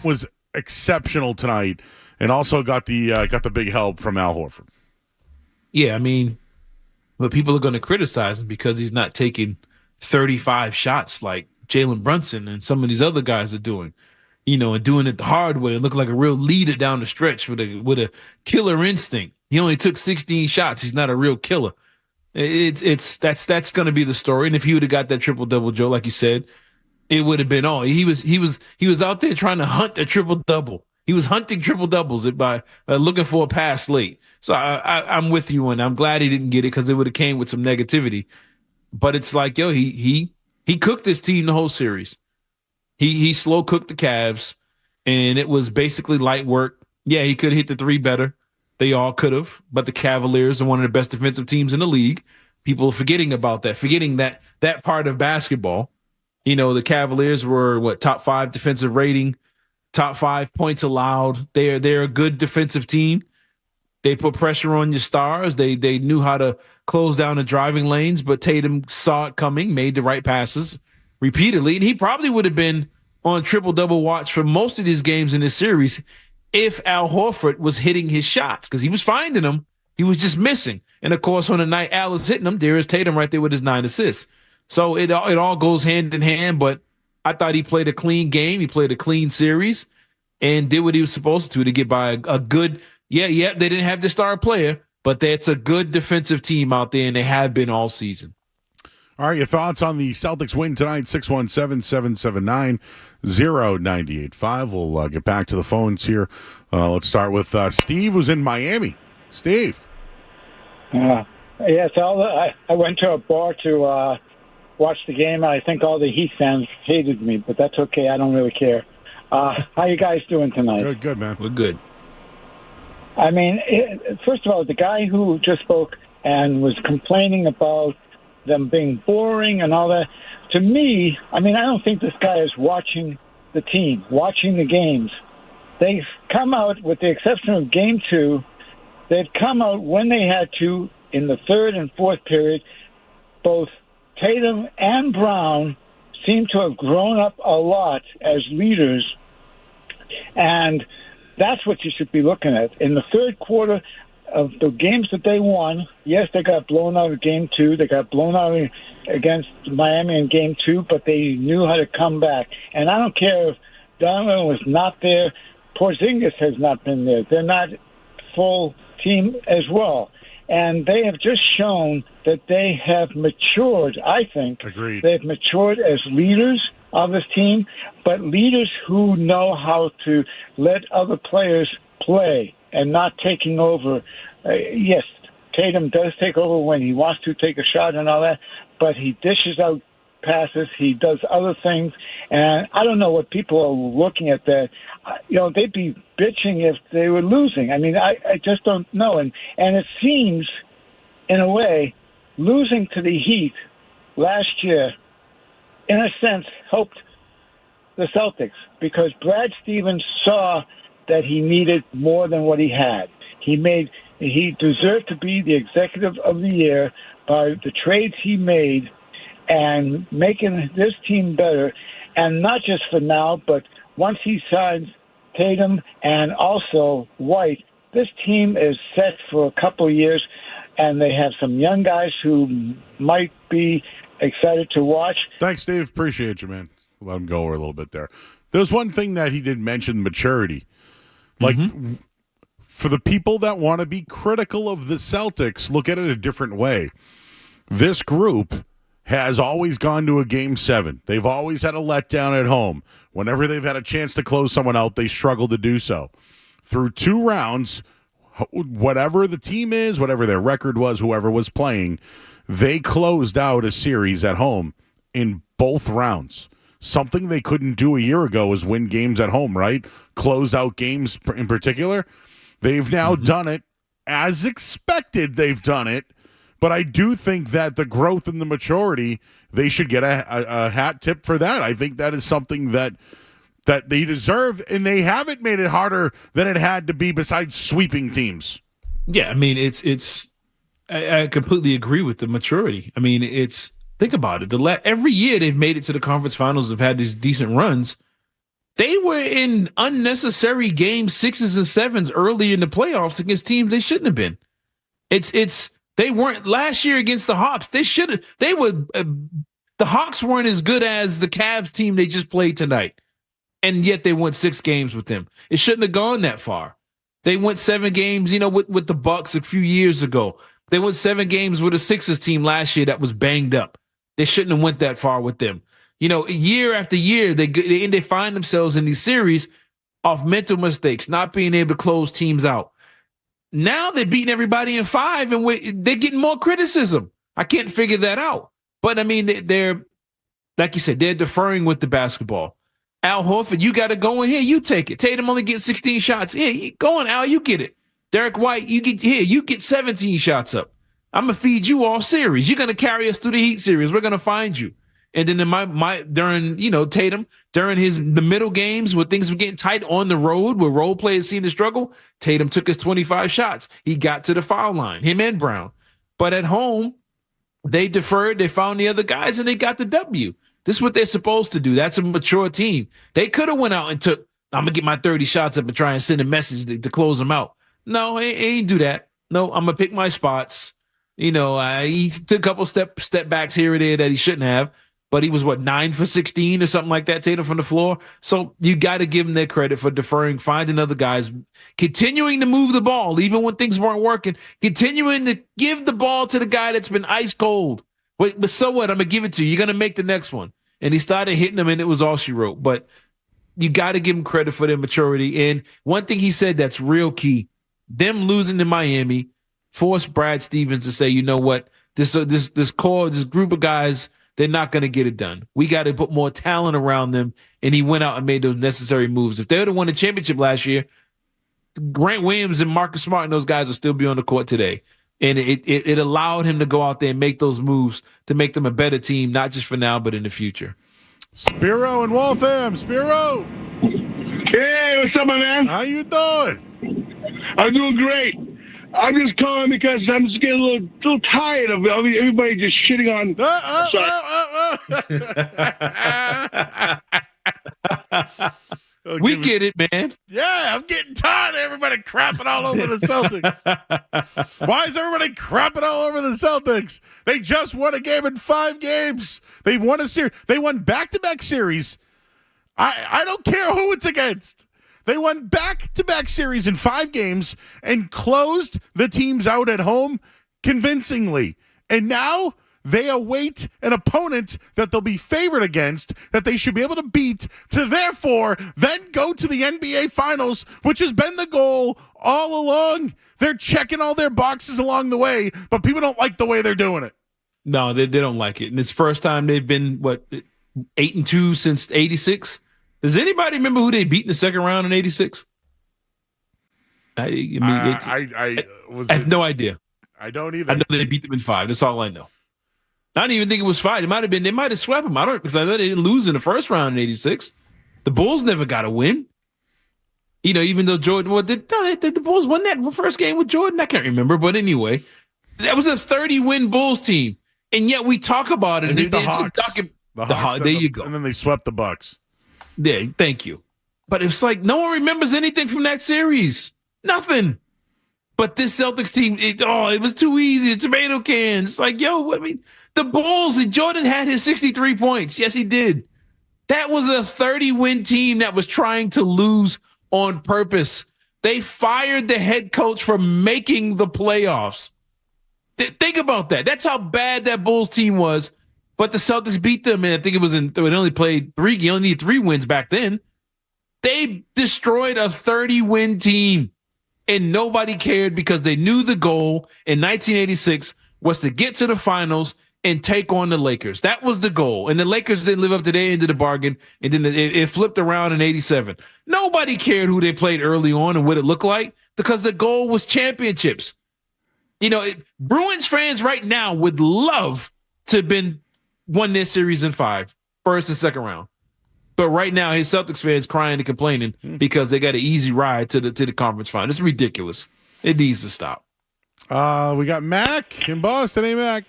was exceptional tonight, and also got the big help from Al Horford. Yeah, I mean, but people are going to criticize him because he's not taking 35 shots like Jalen Brunson and some of these other guys are doing, and doing it the hard way and looking like a real leader down the stretch with a killer instinct. He only took 16 shots. He's not a real killer. That's going to be the story. And if he would have got that triple double, Joe, like you said, it would have been all. He was out there trying to hunt a triple double. He was hunting triple doubles by looking for a pass late. So I'm with you, and I'm glad he didn't get it because it would have came with some negativity. But it's like, yo, he cooked this team the whole series. He slow cooked the Cavs, and it was basically light work. Yeah, he could have hit the three better. They all could have, but the Cavaliers are one of the best defensive teams in the league. People are forgetting about that, forgetting that part of basketball. The Cavaliers were top 5 defensive rating, top 5 points allowed. They're a good defensive team. They put pressure on your stars. They knew how to close down the driving lanes, but Tatum saw it coming, made the right passes repeatedly, and he probably would have been on triple-double watch for most of these games in this series if Al Horford was hitting his shots, because he was finding them. He was just missing. And, of course, on the night Al is hitting them, there is Tatum right there with his 9 assists. So it all goes hand in hand, but I thought he played a clean game. He played a clean series and did what he was supposed to get by a good – they didn't have the star player, but that's a good defensive team out there, and they have been all season. All right, your thoughts on the Celtics win tonight, 617-779-0985. We'll get back to the phones here. Let's start with Steve, who's in Miami. Steve. Yes, I went to a bar to watch the game. I think all the Heat fans hated me, but that's okay. I don't really care. How you guys doing tonight? Good, man. We're good. I mean, first of all, the guy who just spoke and was complaining about them being boring and all that, to me, I mean, I don't think this guy is watching the team, watching the games. They've come out, with the exception of Game 2, they've come out when they had to in the third and fourth period. Both Tatum and Brown seem to have grown up a lot as leaders, and that's what you should be looking at. In the third quarter of the games that they won, yes, they got blown out in Game 2. They got blown out against Miami in Game 2, but they knew how to come back. And I don't care if Donovan was not there. Porzingis has not been there. They're not full team as well. And they have just shown that they have matured, I think. Agreed. They've matured as leaders of this team, but leaders who know how to let other players play and not taking over. Yes, Tatum does take over when he wants to take a shot and all that, but he dishes out passes. He does other things, and I don't know what people are looking at that. They'd be bitching if they were losing. I mean, I just don't know. And it seems, in a way, losing to the Heat last year, in a sense, helped the Celtics because Brad Stevens saw that he needed more than what he had. He deserved to be the executive of the year by the trades he made and making this team better, and not just for now, but once he signs Tatum and also White, this team is set for a couple of years, and they have some young guys who might be excited to watch. Thanks, Steve. Appreciate you, man. Let him go over a little bit there. There's one thing that he did mention, maturity. Like, for the people that want to be critical of the Celtics, look at it a different way. This group has always gone to a Game 7. They've always had a letdown at home. Whenever they've had a chance to close someone out, they struggle to do so. Through 2 rounds, whatever the team is, whatever their record was, whoever was playing, they closed out a series at home in both rounds. Something they couldn't do a year ago was win games at home, right? Close out games in particular. They've now done it as expected. They've done it. But I do think that the growth and the maturity, they should get a hat tip for that. I think that is something that they deserve, and they haven't made it harder than it had to be besides sweeping teams. Yeah, I mean, I completely agree with the maturity. I mean, think about it. Every year they've made it to the conference finals, have had these decent runs. They were in unnecessary game 6s and 7s early in the playoffs against teams they shouldn't have been. They weren't last year against the Hawks. The Hawks weren't as good as the Cavs team they just played tonight. And yet they won 6 games with them. It shouldn't have gone that far. They went 7 games, with the Bucks a few years ago. They went 7 games with a Sixers team last year that was banged up. They shouldn't have went that far with them. Year after year, they find themselves in these series off mental mistakes, not being able to close teams out. Now they're beating everybody in 5, and they're getting more criticism. I can't figure that out. But, I mean, they're, like you said, they're deferring with the basketball. Al Horford, you got to go in here. You take it. Tatum only gets 16 shots. Yeah, go on, Al. You get it. Derek White, you get 17 shots up. I'm going to feed you all series. You're going to carry us through the Heat series. We're going to find you. And then during Tatum, during the middle games where things were getting tight on the road, where role players seemed to struggle, Tatum took his 25 shots. He got to the foul line, him and Brown. But at home, they deferred. They found the other guys, and they got the W. This is what they're supposed to do. That's a mature team. They could have went out and took, I'm going to get my 30 shots up and try and send a message to close them out. No, he ain't do that. No, I'm going to pick my spots. He took a couple step backs here and there that he shouldn't have. But he was, 9 for 16 or something like that, Tatum, from the floor. So you got to give him their credit for deferring, finding other guys, continuing to move the ball, even when things weren't working, continuing to give the ball to the guy that's been ice cold. But so what? I'm going to give it to you. You're going to make the next one. And he started hitting them, and it was all she wrote. But you got to give him credit for their maturity. And one thing he said that's real key, them losing to Miami forced Brad Stevens to say, you know what, this group of guys, they're not going to get it done. We got to put more talent around them. And he went out and made those necessary moves. If they would have won the championship last year, Grant Williams and Marcus Smart and those guys will still be on the court today. And it allowed him to go out there and make those moves to make them a better team, not just for now, but in the future. Spiro and Waltham. Spiro. Hey, what's up, my man? How you doing? I'm doing great. I'm just calling because I'm just getting a little tired of everybody just shitting on. We get it, man. Yeah, I'm getting tired of everybody crapping all over the Celtics. Why is everybody crapping all over the Celtics? They just won a game in 5 games. They won a series. They won back-to-back series. I don't care who it's against. They won back-to-back series in 5 games and closed the teams out at home convincingly. And now they await an opponent that they'll be favored against, that they should be able to beat, to therefore then go to the NBA Finals, which has been the goal all along. They're checking all their boxes along the way, but people don't like the way they're doing it. No, they don't like it. And it's the first time they've been, 8-2 since 86? Does anybody remember who they beat in the second round in 86? I have no idea. I don't either. I know they beat them in 5. That's all I know. I don't even think it was 5. They might have swept them. Because I know they didn't lose in the first round in 86. The Bulls never got a win. Even though Jordan, the Bulls won that first game with Jordan? I can't remember. But anyway, that was a 30-win Bulls team. And yet we talk about it. And the Hawks. The Hawks. There you go. And then they swept the Bucks. Yeah, thank you. But it's like no one remembers anything from that series. Nothing. But this Celtics team, it was too easy. Tomato cans. It's like, the Bulls, and Jordan had his 63 points. Yes, he did. That was a 30-win team that was trying to lose on purpose. They fired the head coach for making the playoffs. Think about that. That's how bad that Bulls team was. But the Celtics beat them, and I think it only played 3. You only needed 3 wins back then. They destroyed a 30-win team, and nobody cared because they knew the goal in 1986 was to get to the finals and take on the Lakers. That was the goal, and the Lakers didn't live up to their end of the bargain, and then it flipped around in 87. Nobody cared who they played early on and what it looked like because the goal was championships. Bruins fans right now would love to have won this series in 5, first and second round. But right now, his Celtics fans crying and complaining because they got an easy ride to the conference final. It's ridiculous. It needs to stop. We got Mac in Boston. Hey, Mac.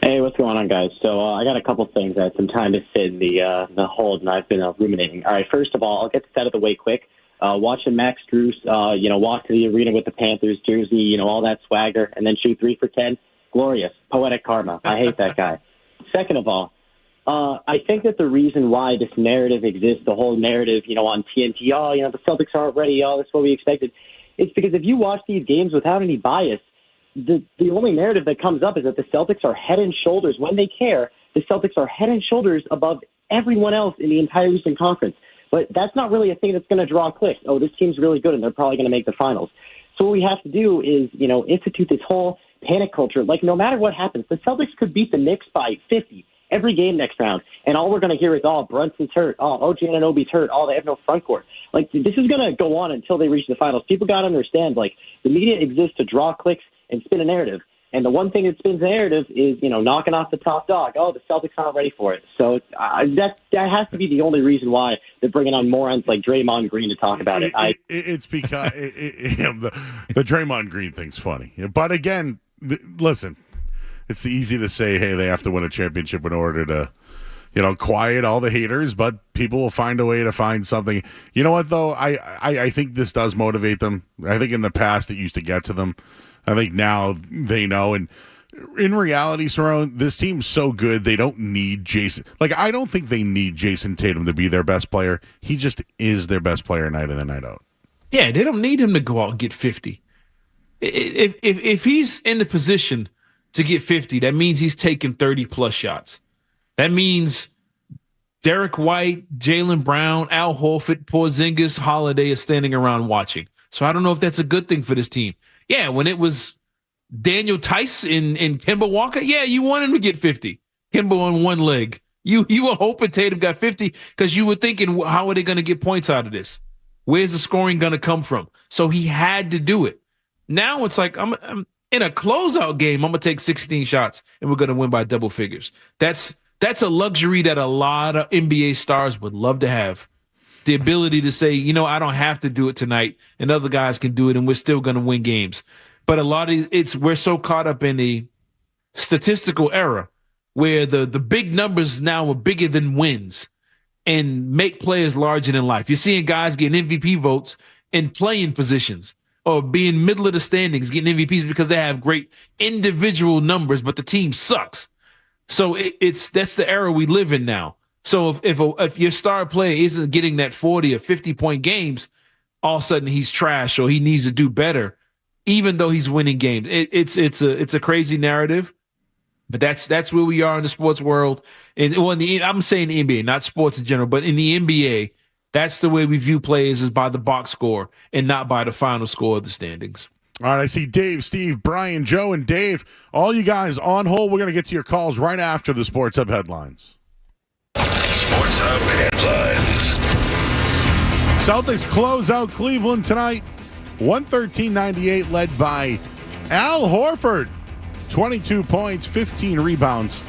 Hey, what's going on, guys? So I got a couple things. I had some time to sit in the hold, and I've been ruminating. All right, first of all, I'll get this out of the way quick. Watching Max Strus, walk to the arena with the Panthers jersey, all that swagger, and then shoot 3 for 10. Glorious. Poetic karma. I hate that guy. Second of all, I think that the reason why this narrative exists, the whole narrative, on TNT, the Celtics aren't ready, that's what we expected, it's because if you watch these games without any bias, the only narrative that comes up is that the Celtics are head and shoulders, when they care, the Celtics are head and shoulders above everyone else in the entire Eastern Conference. But that's not really a thing that's going to draw clicks. Oh, this team's really good, and they're probably going to make the finals. So what we have to do is, institute this whole panic culture. Like, no matter what happens, the Celtics could beat the Knicks by 50 every game next round, and all we're going to hear is, Brunson's hurt, OG Anunoby's hurt, they have no front court. Like, this is going to go on until they reach the finals. People got to understand, the media exists to draw clicks and spin a narrative. And the one thing that spins the narrative is, knocking off the top dog. Oh, the Celtics aren't ready for it. So that has to be the only reason why they're bringing on morons like Draymond Green to talk about it. It's because the Draymond Green thing's funny. But again, listen, it's easy to say, hey, they have to win a championship in order to, quiet all the haters, but people will find a way to find something. You know what, though? I think this does motivate them. I think in the past it used to get to them. I think now they know. And in reality, Saron, this team's so good, they don't need Jason. I don't think they need Jason Tatum to be their best player. He just is their best player night in and night out. Yeah, they don't need him to go out and get 50. If he's in the position to get 50, that means he's taking 30-plus shots. That means Derek White, Jaylen Brown, Al Horford, Porzingis, Holiday is standing around watching. So I don't know if that's a good thing for this team. Yeah, when it was Daniel Tice and Kemba Walker, yeah, you want him to get 50. Kemba on one leg. You were hoping Tatum got 50 because you were thinking, how are they going to get points out of this? Where's the scoring going to come from? So he had to do it. Now it's like, I'm in a closeout game, I'm going to take 16 shots and we're going to win by double figures. That's a luxury that a lot of NBA stars would love to have. The ability to say, I don't have to do it tonight, and other guys can do it, and we're still going to win games. But a lot of we're so caught up in the statistical era where the big numbers now are bigger than wins and make players larger than life. You're seeing guys getting MVP votes in playing positions or being middle of the standings, getting MVPs because they have great individual numbers, but the team sucks. So that's the era we live in now. So if your star player isn't getting that 40 or 50-point games, all of a sudden he's trash or he needs to do better, even though he's winning games. It's a crazy narrative, but that's where we are in the sports world. And I'm saying the NBA, not sports in general, but in the NBA, that's the way we view players is by the box score and not by the final score of the standings. All right, I see Dave, Steve, Brian, Joe, and Dave. All you guys on hold. We're going to get to your calls right after the Sports Hub headlines. Sports Hub headlines. Celtics close out Cleveland tonight. 113-98, led by Al Horford. 22 points, 15 rebounds.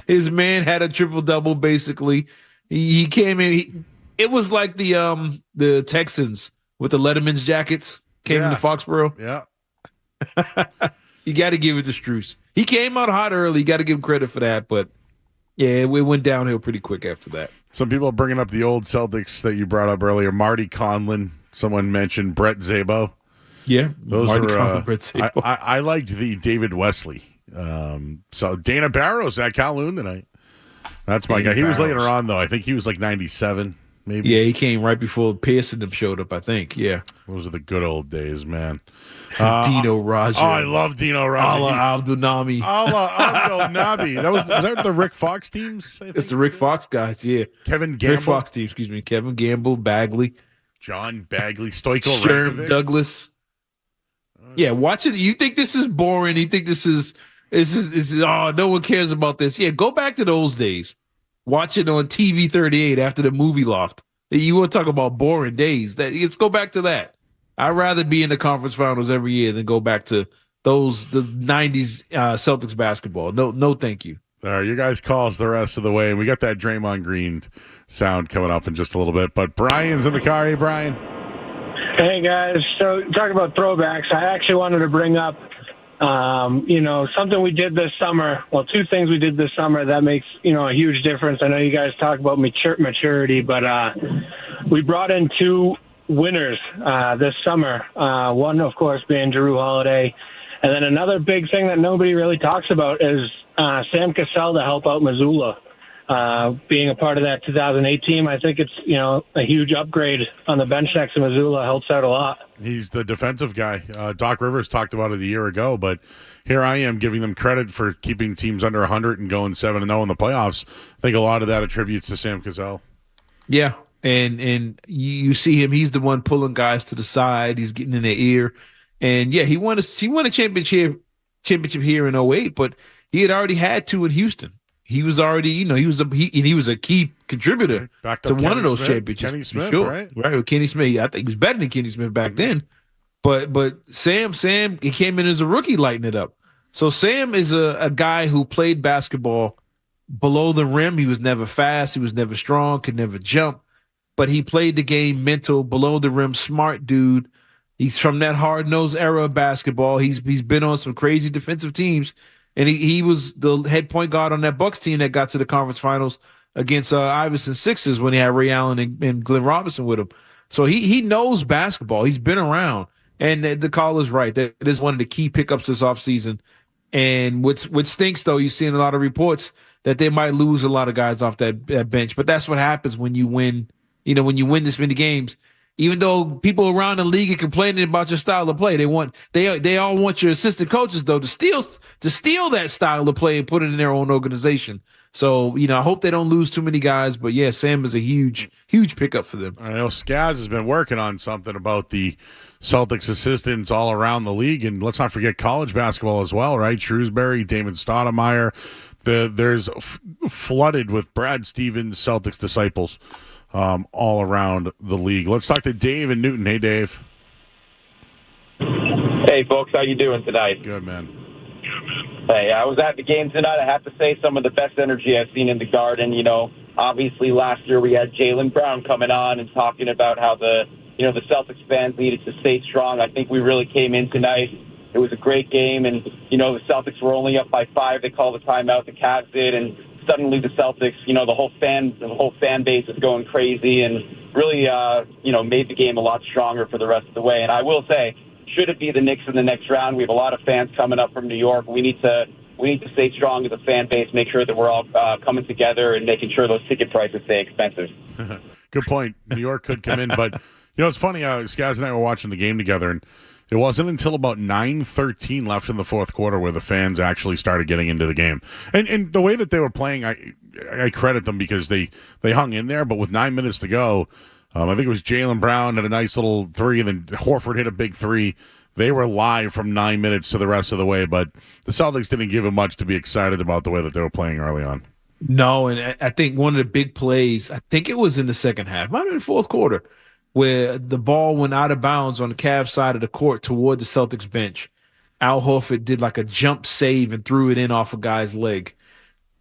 His man had a triple-double, basically. He came in. It was like the Texans with the Letterman's jackets came into Foxborough. Yeah. You got to give it to Strus. He came out hot early. You got to give him credit for that. But, yeah, we went downhill pretty quick after that. Some people are bringing up the old Celtics that you brought up earlier. Marty Conlon. Someone mentioned Brett Szabo. Yeah. Those Marty were, Conlon, Brett Szabo. I liked the David Wesley. So Dana Barros at Kowloon tonight. That's my guy. He was later on, though. I think he was like 97, maybe. Yeah, he came right before Pierce and them showed up, I think. Yeah. Those are the good old days, man. Dino Raja. Oh, I love Dino Raja. Allah Abdul-Nami. Allah Abdul-Nabi. Was that the Rick Fox teams? I think? It's the Rick Fox guys, yeah. Kevin Gamble. Rick Fox team, excuse me. Kevin Gamble, Bagley. John Bagley, Stoico Sherm Douglas. Yeah, watch it. You think this is boring. You think this is no one cares about this. Yeah, go back to those days. Watch it on TV 38 after the movie Loft. You want to talk about boring days. Let's go back to that. I'd rather be in the conference finals every year than go back to the 90s Celtics basketball. No, thank you. All right, you guys calls the rest of the way, and we got that Draymond Green sound coming up in just a little bit. But Brian's in the car. Hey, Brian. Hey, guys. So talking about throwbacks, I actually wanted to bring up, something we did this summer. Well, two things we did this summer that makes, a huge difference. I know you guys talk about maturity, but we brought in two winners this summer. One, of course, being Jrue Holiday. And then another big thing that nobody really talks about is Sam Cassell to help out Missoula. Being a part of that 2008 team, I think it's, a huge upgrade on the bench next to Missoula. Helps out a lot. He's the defensive guy. Doc Rivers talked about it a year ago, but here I am giving them credit for keeping teams under 100 and going 7-0 in the playoffs. I think a lot of that attributes to Sam Cassell. Yeah, and you see him. He's the one pulling guys to the side. He's getting in their ear. And, yeah, he won a championship here in 08, but he had already had two in Houston. He was already, he was a key contributor to one of those championships. Kenny Smith, sure. right? Right, with Kenny Smith. I think he was better than Kenny Smith back then. But Sam, he came in as a rookie lighting it up. So Sam is a guy who played basketball below the rim. He was never fast. He was never strong, could never jump. But he played the game mental, below the rim, smart dude. He's from that hard-nosed era of basketball. He's been on some crazy defensive teams. And he was the head point guard on that Bucks team that got to the conference finals against Iverson Sixers when he had Ray Allen and Glenn Robinson with him. So he knows basketball. He's been around. And the call is right. That is one of the key pickups this offseason. And what stinks, though, you see in a lot of reports that they might lose a lot of guys off that bench. But that's what happens when you win. When you win this many games. Even though people around the league are complaining about your style of play, they all want your assistant coaches though to steal that style of play and put it in their own organization. So I hope they don't lose too many guys. But yeah, Sam is a huge pickup for them. I know Skaz has been working on something about the Celtics assistants all around the league, and let's not forget college basketball as well, right? Shrewsbury, Damon Stoudemire, there's flooded with Brad Stevens Celtics disciples. All around the league. Let's talk to Dave in Newton. Hey, Dave. Hey, folks. How you doing tonight? Good, man. Hey, I was at the game tonight. I have to say some of the best energy I've seen in the Garden. Obviously last year we had Jaylen Brown coming on and talking about how the Celtics fans needed to stay strong. I think we really came in tonight. It was a great game, and, the Celtics were only up by 5. They called the timeout. The Cavs did, and suddenly the Celtics, the whole fan base is going crazy and really, made the game a lot stronger for the rest of the way. And I will say, should it be the Knicks in the next round? We have a lot of fans coming up from New York. We need to stay strong as a fan base, make sure that we're all coming together and making sure those ticket prices stay expensive. Good point. New York could come in, but it's funny. Skaz and I were watching the game together, and it wasn't until about 9:13 left in the fourth quarter where the fans actually started getting into the game. And the way that they were playing, I credit them because they hung in there. But with 9 minutes to go, I think it was Jaylen Brown had a nice little three, and then Horford hit a big three. They were live from 9 minutes to the rest of the way, but the Celtics didn't give them much to be excited about the way that they were playing early on. No, and I think one of the big plays, I think it was in the second half, might have been the fourth quarter, where the ball went out of bounds on the Cavs side of the court toward the Celtics bench. Al Horford did like a jump save and threw it in off a guy's leg.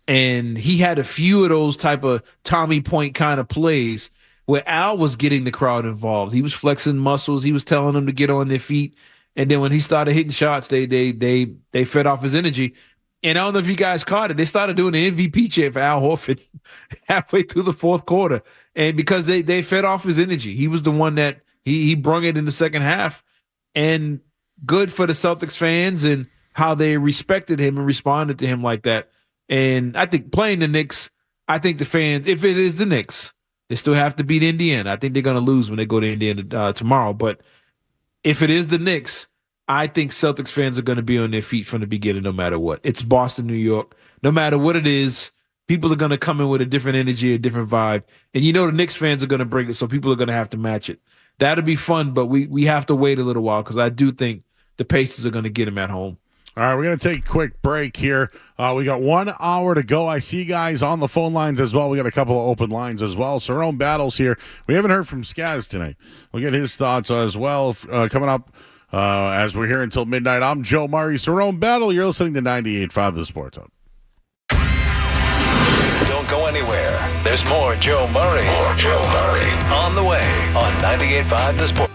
And he had a few of those type of Tommy Point kind of plays where Al was getting the crowd involved. He was flexing muscles. He was telling them to get on their feet. And then when he started hitting shots, they fed off his energy. And I don't know if you guys caught it. They started doing the MVP chant for Al Horford halfway through the fourth quarter. And because they fed off his energy, he was the one that he brung it in the second half. And good for the Celtics fans and how they respected him and responded to him like that. And I think playing the Knicks, I think the fans, if it is the Knicks, they still have to beat Indiana. I think they're going to lose when they go to Indiana tomorrow. But if it is the Knicks, I think Celtics fans are going to be on their feet from the beginning no matter what. It's Boston, New York. No matter what it is, people are going to come in with a different energy, a different vibe. And you know the Knicks fans are going to bring it, so people are going to have to match it. That'll be fun, but we have to wait a little while because I do think the Pacers are going to get them at home. All right, we're going to take a quick break here. We got 1 hour to go. I see you guys on the phone lines as well. We got a couple of open lines as well. So our own battles here. We haven't heard from Skaz tonight. We'll get his thoughts as well coming up as we're here until midnight. I'm Joe Murray. Cerrone Battle. You're listening to 98.5 The Sports Hub. Don't go anywhere. There's more Joe Murray. More Joe Murray. On the way on 98.5 The Sports.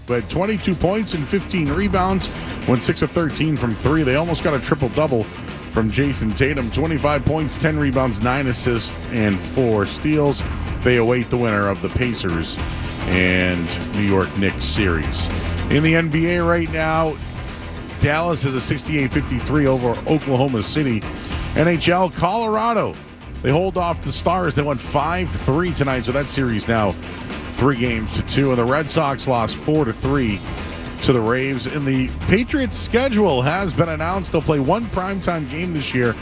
who had 22 points and 15 rebounds, went 6 of 13 from 3. They almost got a triple-double from Jason Tatum. 25 points, 10 rebounds, 9 assists, and 4 steals. They await the winner of the Pacers and New York Knicks series. In the NBA right now, Dallas has a 68-53 over Oklahoma City. NHL, Colorado, they hold off the Stars. They won 5-3 tonight, so that series now 3-2. And the Red Sox lost 4-3 to the Raves. And the Patriots' schedule has been announced. They'll play one primetime game this year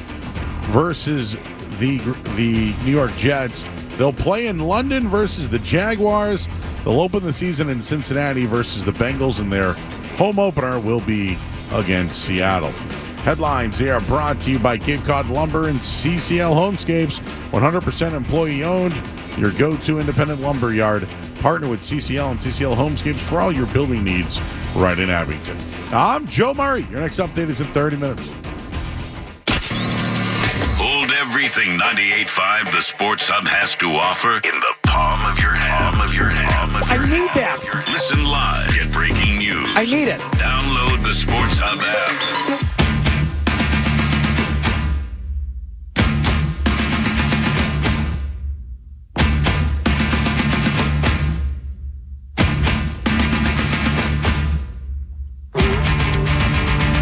versus the New York Jets. They'll play in London versus the Jaguars. They'll open the season in Cincinnati versus the Bengals, and their home opener will be against Seattle. Headlines, they are brought to you by Cape Cod Lumber and CCL Homescapes, 100% employee-owned, your go-to independent lumber yard. Partner with CCL and CCL Homescapes for all your building needs right in Abington. I'm Joe Murray. Your next update is in 30 minutes. Hold everything 98.5 the Sports Hub has to offer in the palm of your hand. I need that. Listen live. Get breaking news. I need it. Download the Sports Hub app.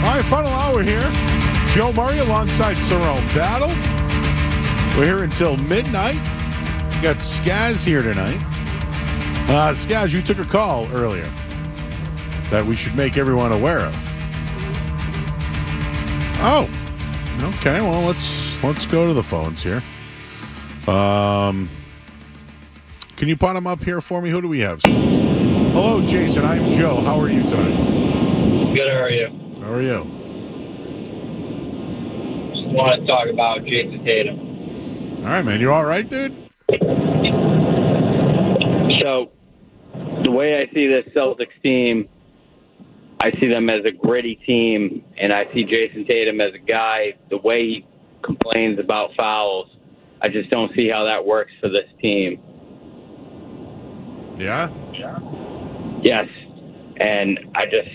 All right, final hour here. Joe Murray alongside Cerrone Battle. We're here until midnight. We got Skaz here tonight. Skaz, you took a call earlier that we should make everyone aware of. Oh, okay. Well, let's go to the phones here. Can you put them up here for me? Who do we have, Skaz? Hello, Jason. I'm Joe. How are you tonight? Good. How are you? How are you? Just want to talk about Jason Tatum. All right, man. You all right, dude? So, the way I see this Celtics team, I see them as a gritty team, and I see Jason Tatum as a guy, the way he complains about fouls, I just don't see how that works for this team. Yeah? Yes. And I just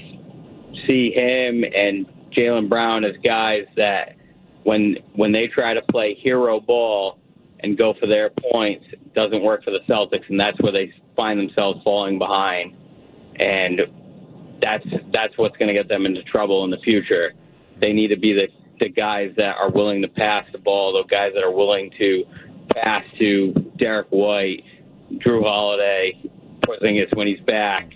see him and Jaylen Brown as guys that when they try to play hero ball and go for their points, it doesn't work for the Celtics, and that's where they find themselves falling behind. And that's what's going to get them into trouble in the future. They need to be the guys that are willing to pass the ball, the guys that are willing to pass to Derek White, Drew Holiday, Porzingis when he's back,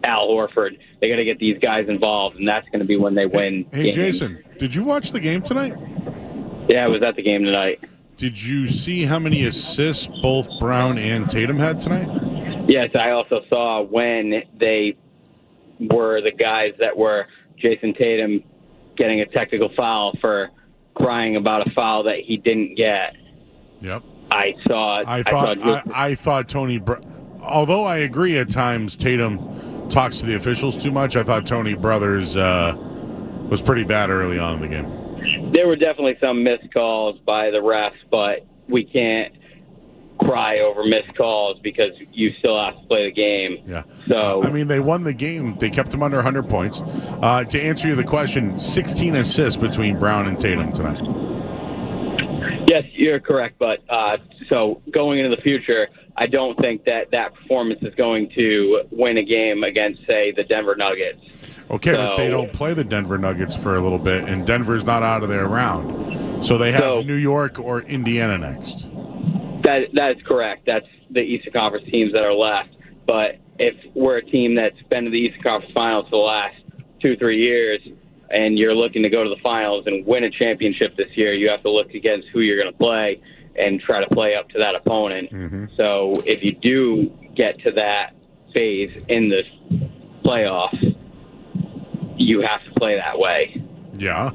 Al Horford. They got to get these guys involved, and that's going to be when they win. Hey, games. Jason, did you watch the game tonight? Yeah, I was at the game tonight. Did you see how many assists both Brown and Tatum had tonight? Yes, I also saw when they were the guys that were Jason Tatum getting a technical foul for crying about a foul that he didn't get. Yep. I thought Tony, although I agree at times Tatum talks to the officials too much, I thought Tony Brothers was pretty bad early on in the game. There were definitely some missed calls by the refs, but we can't cry over missed calls because you still have to play the game. Yeah. So I mean, they won the game. They kept them under 100 points. To answer you the question, 16 assists between Brown and Tatum tonight. Yes, you're correct. But so going into the future, I don't think that performance is going to win a game against, say, the Denver Nuggets. Okay, but they don't play the Denver Nuggets for a little bit, and Denver's not out of their round. So they have New York or Indiana next. That is correct. That's the Eastern Conference teams that are left. But if we're a team that's been to the Eastern Conference Finals for the last 2-3 years, and you're looking to go to the finals and win a championship this year, you have to look against who you're going to play and try to play up to that opponent. Mm-hmm. So if you do get to that phase in the playoffs, you have to play that way. Yeah?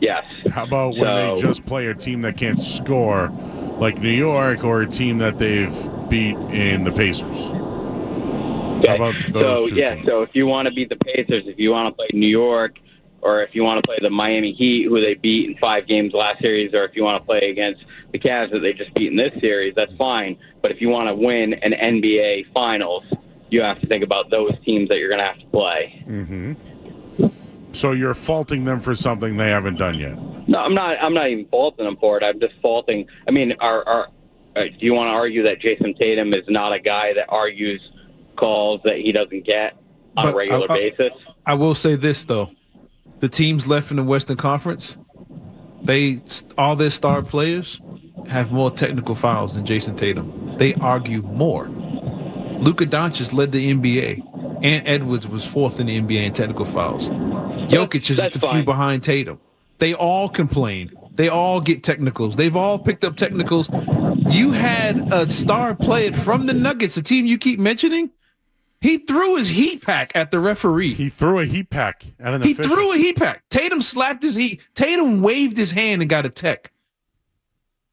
Yes. How about when they just play a team that can't score, like New York, or a team that they've beat in the Pacers? Okay. How about those two teams? So if you want to beat the Pacers, if you want to play New York, or if you want to play the Miami Heat, who they beat in 5 games last series, or if you want to play against the Cavs that they just beat in this series, that's fine. But if you want to win an NBA Finals, you have to think about those teams that you're going to have to play. Mm-hmm. So you're faulting them for something they haven't done yet? No, I'm not. I'm not even faulting them for it. I'm just faulting. I mean, do you want to argue that Jason Tatum is not a guy that argues calls that he doesn't get on a regular basis? I will say this though: the teams left in the Western Conference, all their star players have more technical fouls than Jason Tatum. They argue more. Luka Doncic led the NBA. Ant Edwards was fourth in the NBA in technical fouls. Jokic is just a few behind Tatum. They all complain. They all get technicals. They've all picked up technicals. You had a star player from the Nuggets, a team you keep mentioning. He threw his heat pack at the referee. He threw a heat pack at an official. He threw a heat pack. Tatum slapped his heat. Tatum waved his hand and got a tech.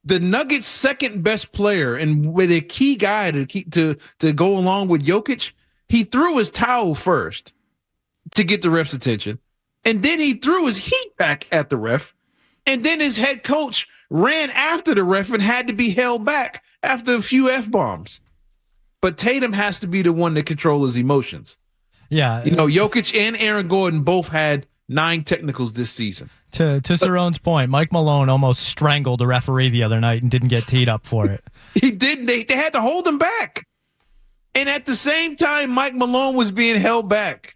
The Nuggets' second best player and with a key guy to go along with Jokic, he threw his towel first to get the ref's attention, and then he threw his heat back at the ref, and then his head coach ran after the ref and had to be held back after a few F-bombs. But Tatum has to be the one to control his emotions. Yeah. Jokic and Aaron Gordon both had 9 technicals this season. To Cerrone's point, Mike Malone almost strangled a referee the other night and didn't get teed up for it. He did. They had to hold him back. And at the same time, Mike Malone was being held back.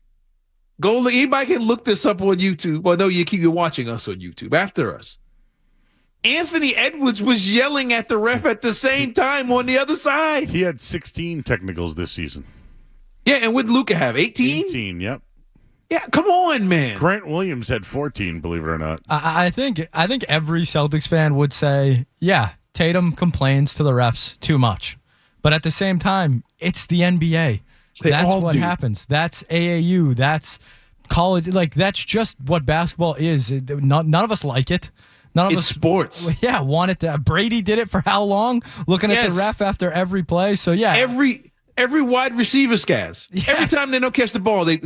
Anybody can look this up on YouTube. Well, no, you're watching us on YouTube after us. Anthony Edwards was yelling at the ref at the same time on the other side. He had 16 technicals this season. Yeah, and what did Luka have? 18? 18, yep. Yeah, come on, man. Grant Williams had 14, believe it or not. I think every Celtics fan would say, yeah, Tatum complains to the refs too much. But at the same time, it's the NBA. That's what happens. That's AAU. That's college. Like, that's just what basketball is. None of us like it. None of us sports. Yeah, want it to. Brady did it for how long? Looking at the ref after every play. So yeah, every wide receiver scaz. Yes. Every time they don't catch the ball, they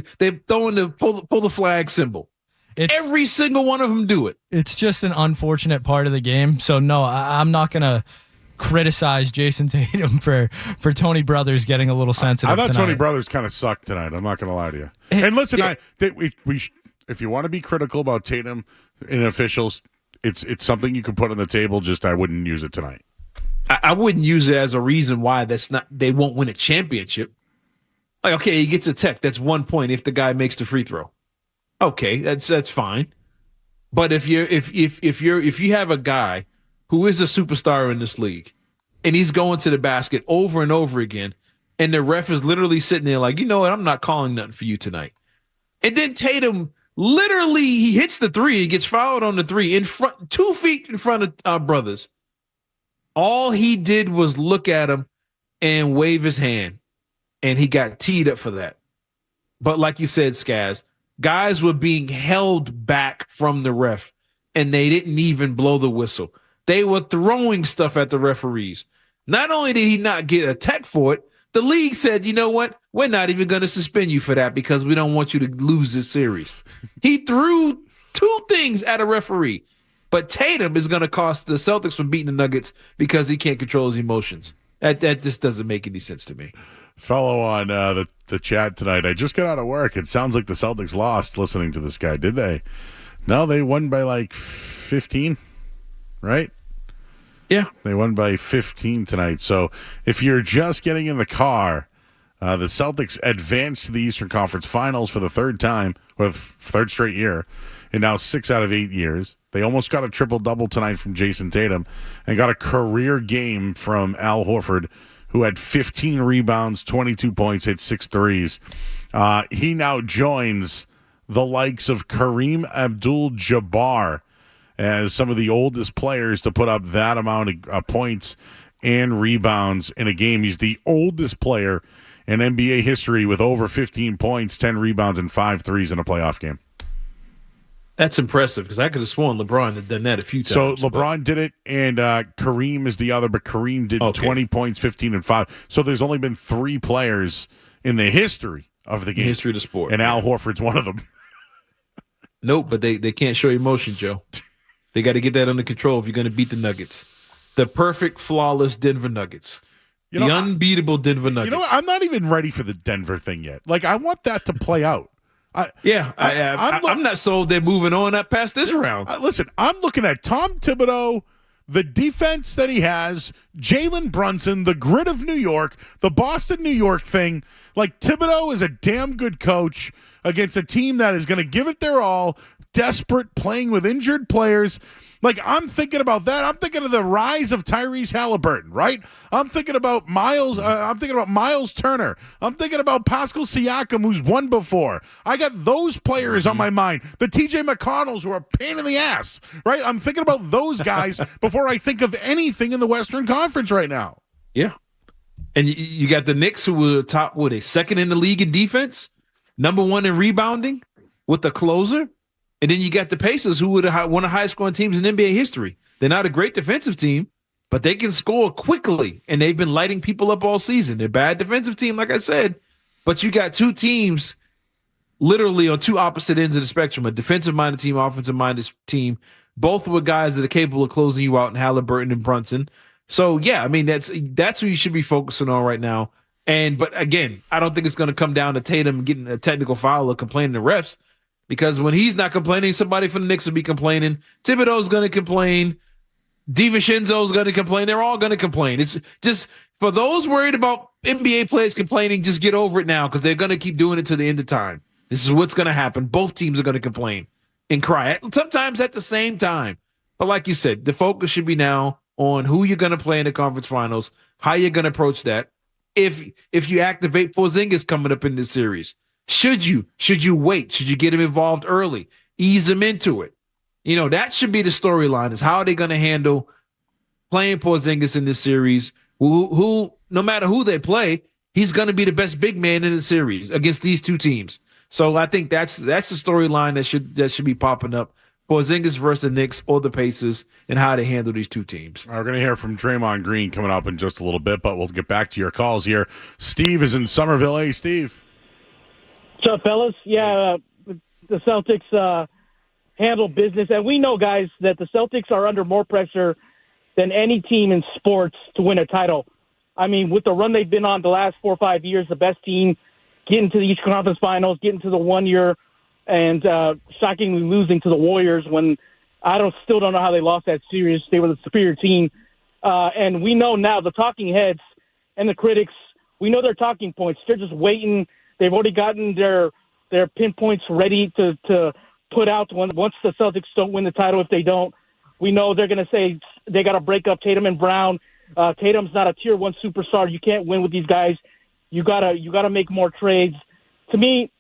throw in the pull the flag symbol. Every single one of them do it. It's just an unfortunate part of the game. So no, I'm not gonna criticize Jason Tatum for Tony Brothers getting a little sensitive. I thought tonight. Tony Brothers kind of sucked tonight. I'm not gonna lie to you. And listen, if you want to be critical about Tatum and officials, it's something you can put on the table. Just I wouldn't use it tonight. I wouldn't use it as a reason why they won't win a championship. Like, okay, he gets a tech. That's 1 point if the guy makes the free throw. Okay, that's fine. But if you have a guy who is a superstar in this league and he's going to the basket over and over again, and the ref is literally sitting there like, you know what, I'm not calling nothing for you tonight. And then Tatum literally he hits the three, he gets fouled on the three in front, 2 feet in front of our brothers. All he did was look at him and wave his hand, and he got teed up for that. But like you said, Skaz, guys were being held back from the ref, and they didn't even blow the whistle. They were throwing stuff at the referees. Not only did he not get a tech for it, the league said, you know what? We're not even going to suspend you for that because we don't want you to lose this series. He threw 2 things at a referee. But Tatum is going to cost the Celtics from beating the Nuggets because he can't control his emotions. That just doesn't make any sense to me. Fellow on the chat tonight, I just got out of work. It sounds like the Celtics lost listening to this guy. Did they? No, they won by like 15, right? Yeah. They won by 15 tonight. So if you're just getting in the car, the Celtics advanced to the Eastern Conference Finals for the third time, or third straight year, in now 6 out of 8 years. They almost got a triple-double tonight from Jason Tatum and got a career game from Al Horford, who had 15 rebounds, 22 points, hit 6 threes. He now joins the likes of Kareem Abdul-Jabbar as some of the oldest players to put up that amount of points and rebounds in a game. He's the oldest player in NBA history with over 15 points, 10 rebounds, and 5 threes in a playoff game. That's impressive because I could have sworn LeBron had done that a few times. So LeBron did it, and Kareem is the other, but Kareem did 20 points, 15, and 5. So there's only been 3 players in the history of the game. History of the sport. And Al Horford's one of them. Nope, but they can't show emotion, Joe. They got to get that under control if you're going to beat the Nuggets. The perfect, flawless Denver Nuggets. The unbeatable Denver Nuggets. You know what? I'm not even ready for the Denver thing yet. Like, I want that to play out. I'm not sold they're moving on up past this round. Listen, I'm looking at Tom Thibodeau, the defense that he has, Jalen Brunson, the grit of New York, the Boston, New York thing. Like, Thibodeau is a damn good coach against a team that is going to give it their all, desperate, playing with injured players. Like, I'm thinking about that. I'm thinking of the rise of Tyrese Halliburton, right? I'm thinking about Miles. I'm thinking about Miles Turner. I'm thinking about Pascal Siakam, who's won before. I got those players on my mind. The TJ McConnells, who are a pain in the ass, right? I'm thinking about those guys before I think of anything in the Western Conference right now. Yeah, and you got the Knicks, who were top, second in the league in defense, number one in rebounding, with the closer. And then you got the Pacers, who were one of the highest scoring teams in NBA history. They're not a great defensive team, but they can score quickly, and they've been lighting people up all season. They're a bad defensive team, like I said, but you got two teams literally on two opposite ends of the spectrum, a defensive-minded team, offensive-minded team, both with guys that are capable of closing you out in Halliburton and Brunson. So, yeah, I mean, that's who you should be focusing on right now. But, again, I don't think it's going to come down to Tatum getting a technical foul or complaining to refs. Because when he's not complaining, somebody from the Knicks will be complaining. Thibodeau's going to complain. DiVincenzo's going to complain. They're all going to complain. It's just for those worried about NBA players complaining, just get over it now, because they're going to keep doing it to the end of time. This is what's going to happen. Both teams are going to complain and cry, sometimes at the same time. But like you said, the focus should be now on who you're going to play in the conference finals, how you're going to approach that. If you activate Porzingis coming up in this series, Should you wait? Should you get him involved early? Ease him into it. That should be the storyline, is how are they going to handle playing Porzingis in this series, who no matter who they play, he's going to be the best big man in the series against these two teams. So I think that's the storyline that should be popping up. Porzingis versus the Knicks or the Pacers, and how they handle these two teams. We're going to hear from Draymond Green coming up in just a little bit, but we'll get back to your calls here. Steve is in Somerville. Hey, Steve. What's up, fellas? Yeah, the Celtics handle business. And we know, guys, that the Celtics are under more pressure than any team in sports to win a title. I mean, with the run they've been on the last 4 or 5 years, the best team, getting to the Eastern Conference Finals, getting to the 1 year, and shockingly losing to the Warriors when still don't know how they lost that series. They were the superior team. And we know now the talking heads and the critics, we know their talking points. They're just waiting. They've already gotten their pinpoints ready to put out once the Celtics don't win the title. If they don't, we know they're going to say they got to break up Tatum and Brown. Tatum's not a tier 1 superstar. You can't win with these guys. You gotta make more trades. To me,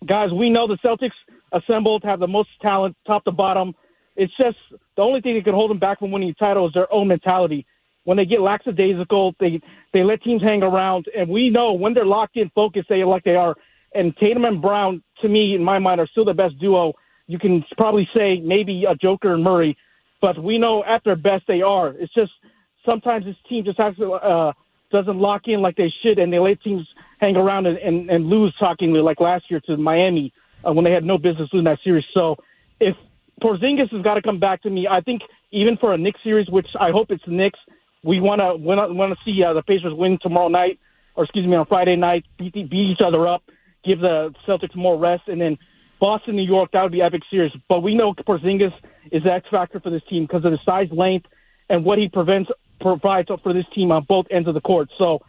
guys, we know the Celtics assembled have the most talent, top to bottom. It's just the only thing that can hold them back from winning the title is their own mentality. When they get lackadaisical, they let teams hang around, and we know when they're locked in, focused, they are. And Tatum and Brown, to me, in my mind, are still the best duo. You can probably say maybe a Joker and Murray, but we know at their best they are. It's just sometimes this team just has to doesn't lock in like they should, and they let teams hang around and lose shockingly, like last year to Miami when they had no business losing that series. So if Porzingis has got to come back to me, I think even for a Knicks series, which I hope it's the Knicks, we want to see the Pacers win tomorrow night, on Friday night, beat each other up, give the Celtics more rest, and then Boston, New York, that would be epic series. But we know Porzingis is the X factor for this team because of the size, length, and what he provides for this team on both ends of the court. So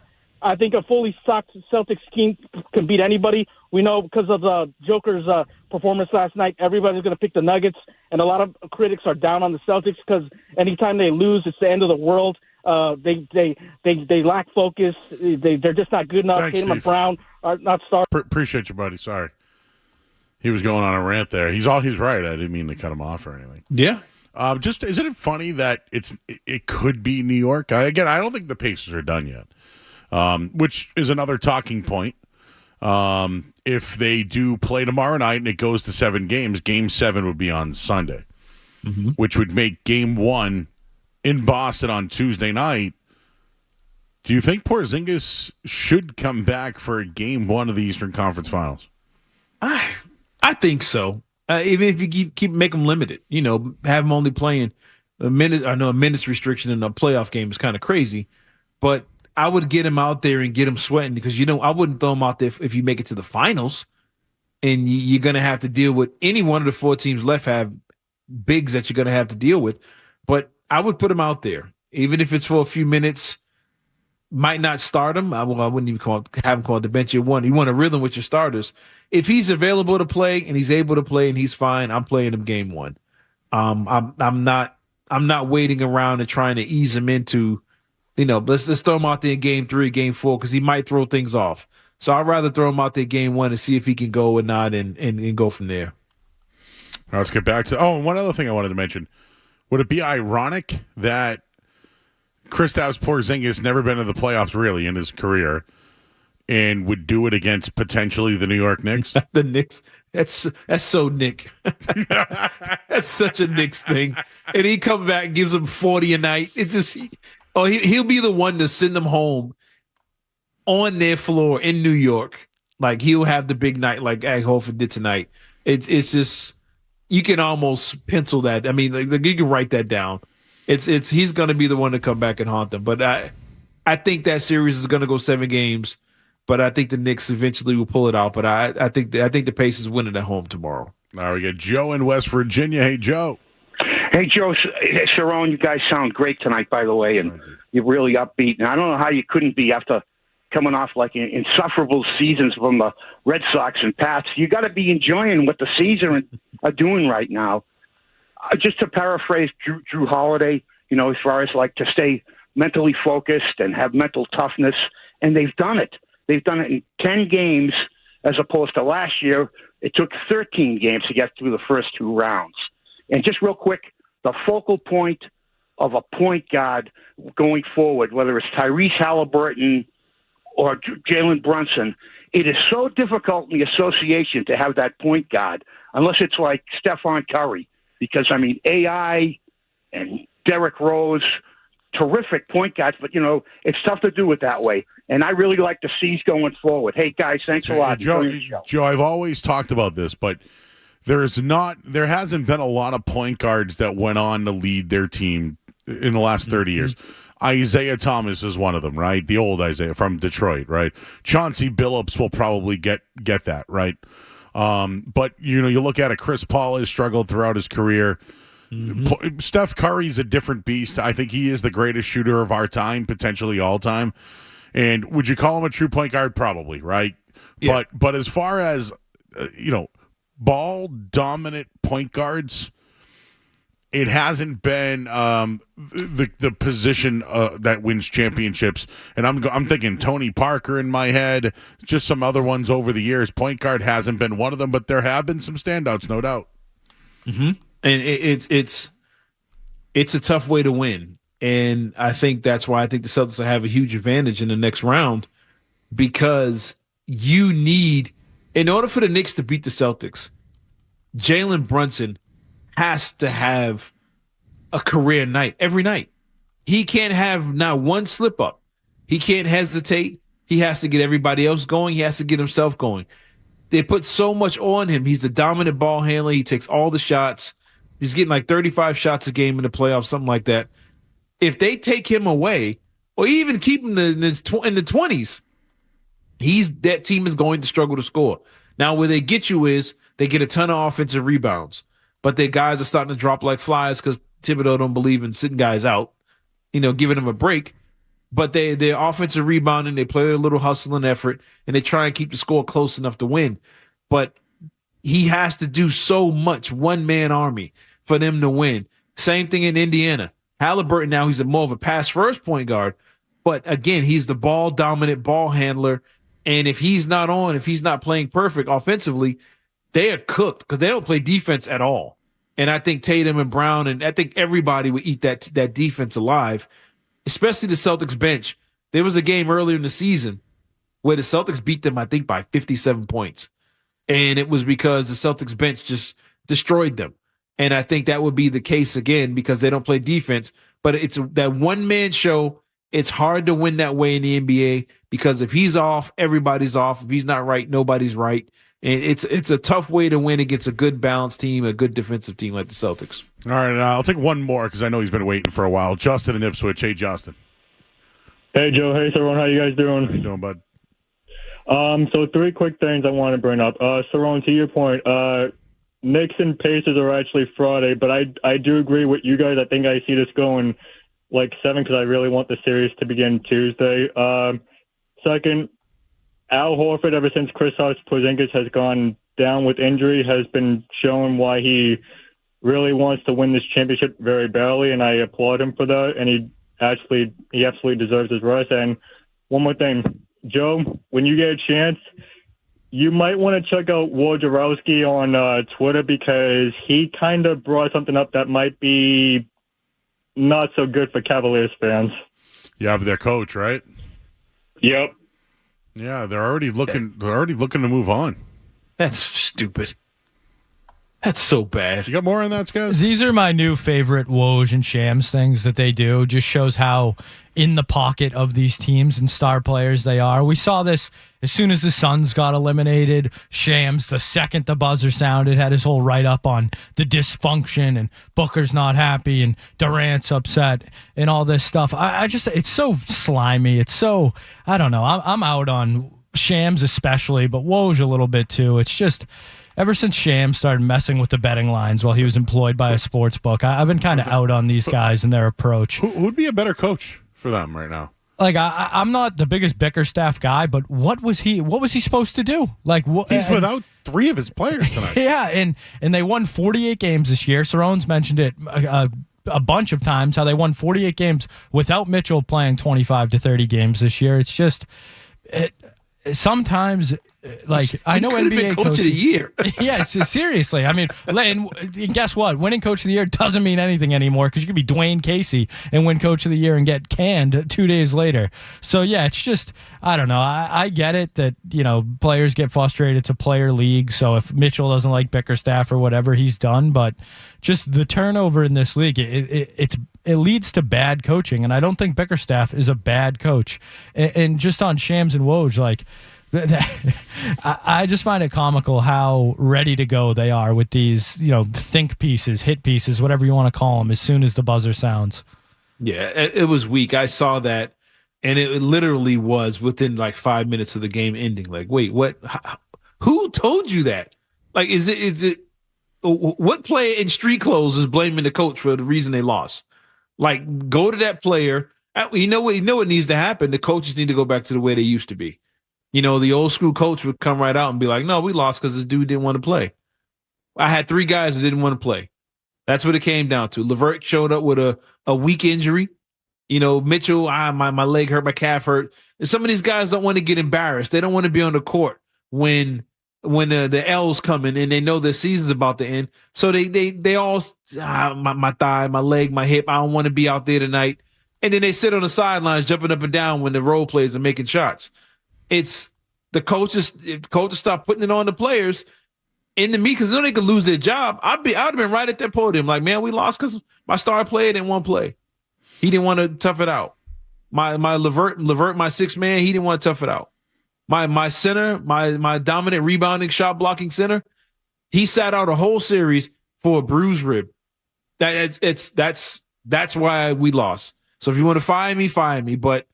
I think a fully stocked Celtics team can beat anybody. We know because of the Joker's performance last night, everybody's going to pick the Nuggets, and a lot of critics are down on the Celtics because anytime they lose, it's the end of the world. They lack focus. They're just not good enough. Thanks, Tatum and Brown are not stars. Appreciate you, buddy. Sorry. He was going on a rant there. He's right. I didn't mean to cut him off or anything. Yeah. Just isn't it funny that it could be New York? I don't think the Pacers are done yet, which is another talking point. If they do play tomorrow night and it goes to 7 games, Game 7 would be on Sunday, which would make Game 1 in Boston on Tuesday night. Do you think Porzingis should come back for Game 1 of the Eastern Conference Finals? I think so. Even if you keep make them limited, have them only playing a minute. I know a minute's restriction in a playoff game is kind of crazy, but I would get him out there and get him sweating because, I wouldn't throw him out there if you make it to the finals. And you're going to have to deal with any one of the 4 teams left have bigs that you're going to have to deal with. But I would put him out there, even if it's for a few minutes. Might not start him. I wouldn't even have him call the bench. You want a rhythm with your starters. If he's available to play and he's able to play and he's fine, I'm playing him game 1. I'm not waiting around and trying to ease him into, let's throw him out there in game 3, game 4, because he might throw things off. So I'd rather throw him out there game 1 and see if he can go or not and go from there. All right, let's get back to one other thing I wanted to mention. Would it be ironic that Kristaps Porzingis never been to the playoffs really in his career and would do it against potentially the New York Knicks? The Knicks. That's so Nick. That's such a Knicks thing. And he comes back and gives them 40 a night. It's just he'll be the one to send them home on their floor in New York. Like he'll have the big night like Ag Horford did tonight. It's just you can almost pencil that. I mean, like you can write that down. It's he's going to be the one to come back and haunt them. But I think that series is going to go 7 games. But I think the Knicks eventually will pull it out. But I think the Pacers win it at home tomorrow. All right, we got Joe in West Virginia. Hey, Joe. Hey, Joe. Sharon, you guys sound great tonight, by the way, and you're really upbeat. And I don't know how you couldn't be after coming off like insufferable seasons from the Red Sox and Pats. You got to be enjoying what the Caesars are doing right now. Just to paraphrase Drew Holiday, as far as like to stay mentally focused and have mental toughness, and they've done it. They've done it in 10 games as opposed to last year. It took 13 games to get through the first 2 rounds. And just real quick, the focal point of a point guard going forward, whether it's Tyrese Halliburton or Jalen Brunson, it is so difficult in the association to have that point guard, unless it's like Stephon Curry. Because, I mean, AI and Derrick Rose, terrific point guards, but, it's tough to do it that way. And I really like the C's going forward. Hey, guys, thanks a lot. Joe, I've always talked about this, but there hasn't been a lot of point guards that went on to lead their team in the last 30 years. Isaiah Thomas is one of them, right? The old Isaiah from Detroit, right? Chauncey Billups will probably get that, right? But, you look at it, Chris Paul has struggled throughout his career. Steph Curry's a different beast. I think he is the greatest shooter of our time, potentially all time. And would you call him a true point guard? Probably, right? Yeah. But as far as, ball-dominant point guards, it hasn't been the position that wins championships. And I'm thinking Tony Parker in my head, just some other ones over the years. Point guard hasn't been one of them, but there have been some standouts, no doubt. And it's a tough way to win. And I think that's why I think the Celtics will have a huge advantage in the next round, because you need, in order for the Knicks to beat the Celtics, Jalen Brunson has to have a career night every night. He can't have not one slip up. He can't hesitate. He has to get everybody else going. He has to get himself going. They put so much on him. He's the dominant ball handler. He takes all the shots. He's getting like 35 shots a game in the playoffs, something like that. If they take him away, or even keep him in the 20s, that team is going to struggle to score. Now, where they get you is they get a ton of offensive rebounds, but their guys are starting to drop like flies because Thibodeau don't believe in sitting guys out, giving them a break. But they're offensive rebounding, they play a little hustle and effort, and they try and keep the score close enough to win. But he has to do so much, one-man army, for them to win. Same thing in Indiana. Halliburton now, he's more of a pass-first point guard, but again, he's the ball-dominant ball handler, and if he's not on, if he's not playing perfect offensively, they are cooked because they don't play defense at all. And I think Tatum and Brown, and I think everybody would eat that defense alive, especially the Celtics bench. There was a game earlier in the season where the Celtics beat them, I think, by 57 points. And it was because the Celtics bench just destroyed them. And I think that would be the case again because they don't play defense. But it's that one-man show. It's hard to win that way in the NBA because if he's off, everybody's off. If he's not right, nobody's right. And it's a tough way to win against a good balanced team, a good defensive team like the Celtics. All right, I'll take one more because I know he's been waiting for a while. Justin in Ipswich. Hey, Justin. Hey, Joe. Hey, Saron. How you guys doing? How you doing, bud? So 3 quick things I want to bring up. Saron, to your point, Knicks and Pacers are actually Friday, but I do agree with you guys. I think I see this going like 7 because I really want the series to begin Tuesday. Second, Al Horford, ever since Kristaps Porzingis has gone down with injury, has been showing why he really wants to win this championship very badly, and I applaud him for that. And he absolutely deserves his rest. And one more thing, Joe, when you get a chance, you might want to check out Wojciechowski on Twitter because he kind of brought something up that might be not so good for Cavaliers fans. Yeah, but their coach, right? Yep. Yeah, they're already looking to move on. That's stupid. That's so bad. You got more on that, guys? These are my new favorite Woj and Shams things that they do. Just shows how in the pocket of these teams and star players they are. We saw this as soon as the Suns got eliminated. Shams, the second the buzzer sounded, had his whole write-up on the dysfunction and Booker's not happy and Durant's upset and all this stuff. I just, it's so slimy. It's so, I don't know. I'm out on Shams especially, but Woj a little bit too. It's just... Ever since Shams started messing with the betting lines while he was employed by a sports book, I've been kind of out on these guys and their approach. Who'd be a better coach for them right now? Like I'm not the biggest Bickerstaff guy, but what was he supposed to do? Like he's without 3 of his players tonight. Yeah, and they won 48 games this year. Saron's mentioned it a bunch of times how they won 48 games without Mitchell playing 25 to 30 games this year. It's just sometimes. Like I know NBA coach of the year. Yes, seriously. I mean, and guess what? Winning coach of the year doesn't mean anything anymore because you could be Dwayne Casey and win coach of the year and get canned 2 days later. So yeah, it's just I don't know. I get it that players get frustrated. It's a player league. So if Mitchell doesn't like Bickerstaff or whatever, he's done. But just the turnover in this league, it leads to bad coaching, and I don't think Bickerstaff is a bad coach. And just on Shams and Woj, like. I just find it comical how ready to go they are with these, think pieces, hit pieces, whatever you want to call them, as soon as the buzzer sounds. Yeah, it was weak. I saw that, and it literally was within like 5 minutes of the game ending. Like, wait, what? Who told you that? Like, is it? What player in street clothes is blaming the coach for the reason they lost? Like, go to that player. You know what needs to happen. The coaches need to go back to the way they used to be. The old school coach would come right out and be like, no, we lost because this dude didn't want to play. I had 3 guys that didn't want to play. That's what it came down to. LeVert showed up with a weak injury. Mitchell, my leg hurt, my calf hurt. And some of these guys don't want to get embarrassed. They don't want to be on the court when the L's coming and they know their season's about to end. So they all, my thigh, my leg, my hip, I don't want to be out there tonight. And then they sit on the sidelines jumping up and down when the role players are making shots. It's the coaches. If coaches stop putting it on the players into me because they could lose their job. I'd have been right at that podium, like, man, we lost because my star player didn't want to play. He didn't want to tough it out. My LeVert, my 6th man, he didn't want to tough it out. My center, my dominant rebounding shot blocking center, he sat out a whole series for a bruised rib. That's why we lost. So if you want to fire me, but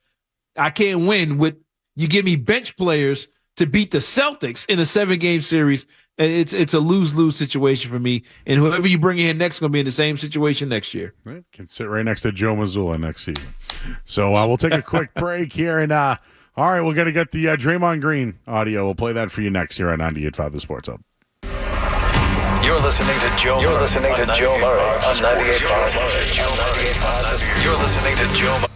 I can't win with. You give me bench players to beat the Celtics in a 7-game series. It's a lose-lose situation for me. And whoever you bring in next is going to be in the same situation next year. Right. Can sit right next to Joe Mazzulla next season. So we'll take a quick break here. And all right, we're going to get the Draymond Green audio. We'll play that for you next here on 98.5 The Sports Hub. You're listening to Joe Murray on 98.5. You're listening to Joe Murray.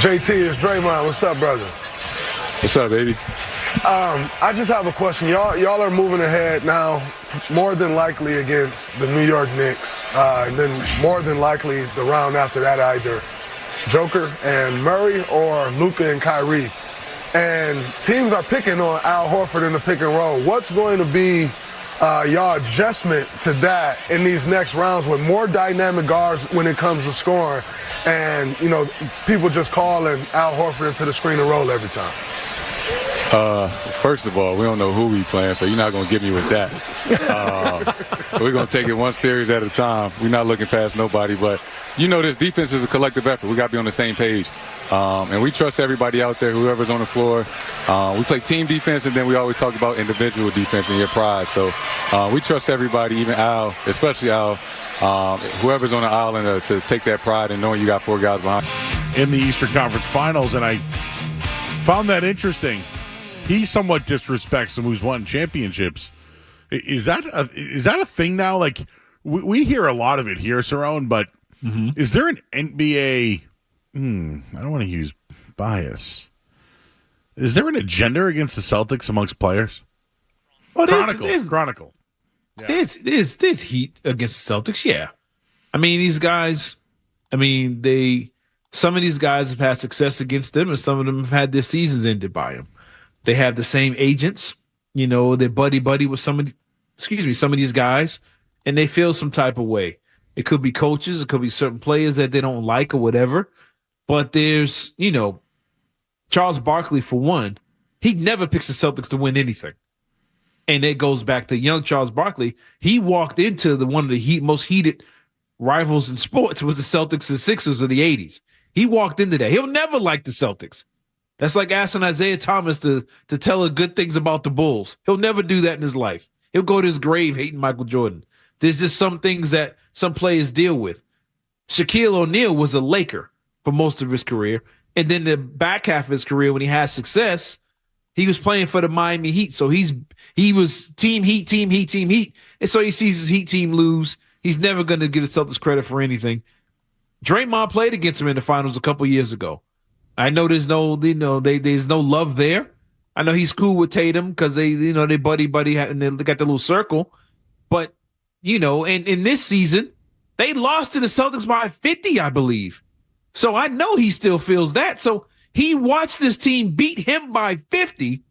JT, it's Draymond. What's up, brother? What's up, baby? I just have a question. Y'all are moving ahead now, more than likely against the New York Knicks, and then more than likely the round after that, either Joker and Murray or Luka and Kyrie. And teams are picking on Al Horford in the pick and roll. What's going to be y'all adjustment to that in these next rounds with more dynamic guards when it comes to scoring and, people just calling Al Horford into the screen and roll every time? First of all, we don't know who we playing, so you're not going to get me with that. We're going to take it one series at a time. We're not looking past nobody, but this defense is a collective effort. We got to be on the same page. And we trust everybody out there, whoever's on the floor. We play team defense, and then we always talk about individual defense and your pride. So we trust everybody, even Al, especially Al, whoever's on the island to take that pride and knowing you got 4 guys behind. In the Eastern Conference Finals, and I found that interesting. He somewhat disrespects him who's won championships. Is that a thing now? Like, we hear a lot of it here, Cerrone, but is there an NBA... I don't want to use bias. Is there an agenda against the Celtics amongst players? Well, Chronicle. Yeah. There's heat against the Celtics, yeah. I mean, these guys, some of these guys have had success against them, and some of them have had their seasons ended by them. They have the same agents, they're buddy with some of these guys, and they feel some type of way. It could be coaches, it could be certain players that they don't like or whatever. But there's, Charles Barkley, for one, he never picks the Celtics to win anything. And it goes back to young Charles Barkley. He walked into one of the most heated rivals in sports was the Celtics and Sixers of the 80s. He walked into that. He'll never like the Celtics. That's like asking Isaiah Thomas to tell her good things about the Bulls. He'll never do that in his life. He'll go to his grave hating Michael Jordan. There's just some things that some players deal with. Shaquille O'Neal was a Laker for most of his career. And then the back half of his career, when he had success, he was playing for the Miami Heat. So he was team Heat. And so he sees his Heat team lose. He's never going to give the Celtics credit for anything. Draymond played against him in the finals a couple years ago. I know there's no love there. I know he's cool with Tatum because they buddy, and they got the little circle. But, and in this season, they lost to the Celtics by 50, I believe. So I know he still feels that. So he watched this team beat him by 50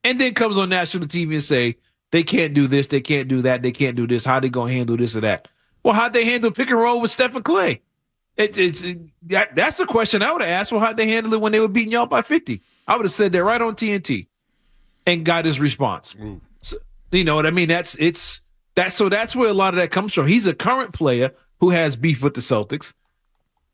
and then comes on national TV and say, they can't do this, they can't do that, they can't do this. How they going to handle this or that? Well, how'd they handle pick and roll with Steph and Clay? That's the question I would have asked. Well, how'd they handle it when they were beating y'all by 50? I would have said that right on TNT and got his response. So, you know what I mean? That's where a lot of that comes from. He's a current player who has beef with the Celtics.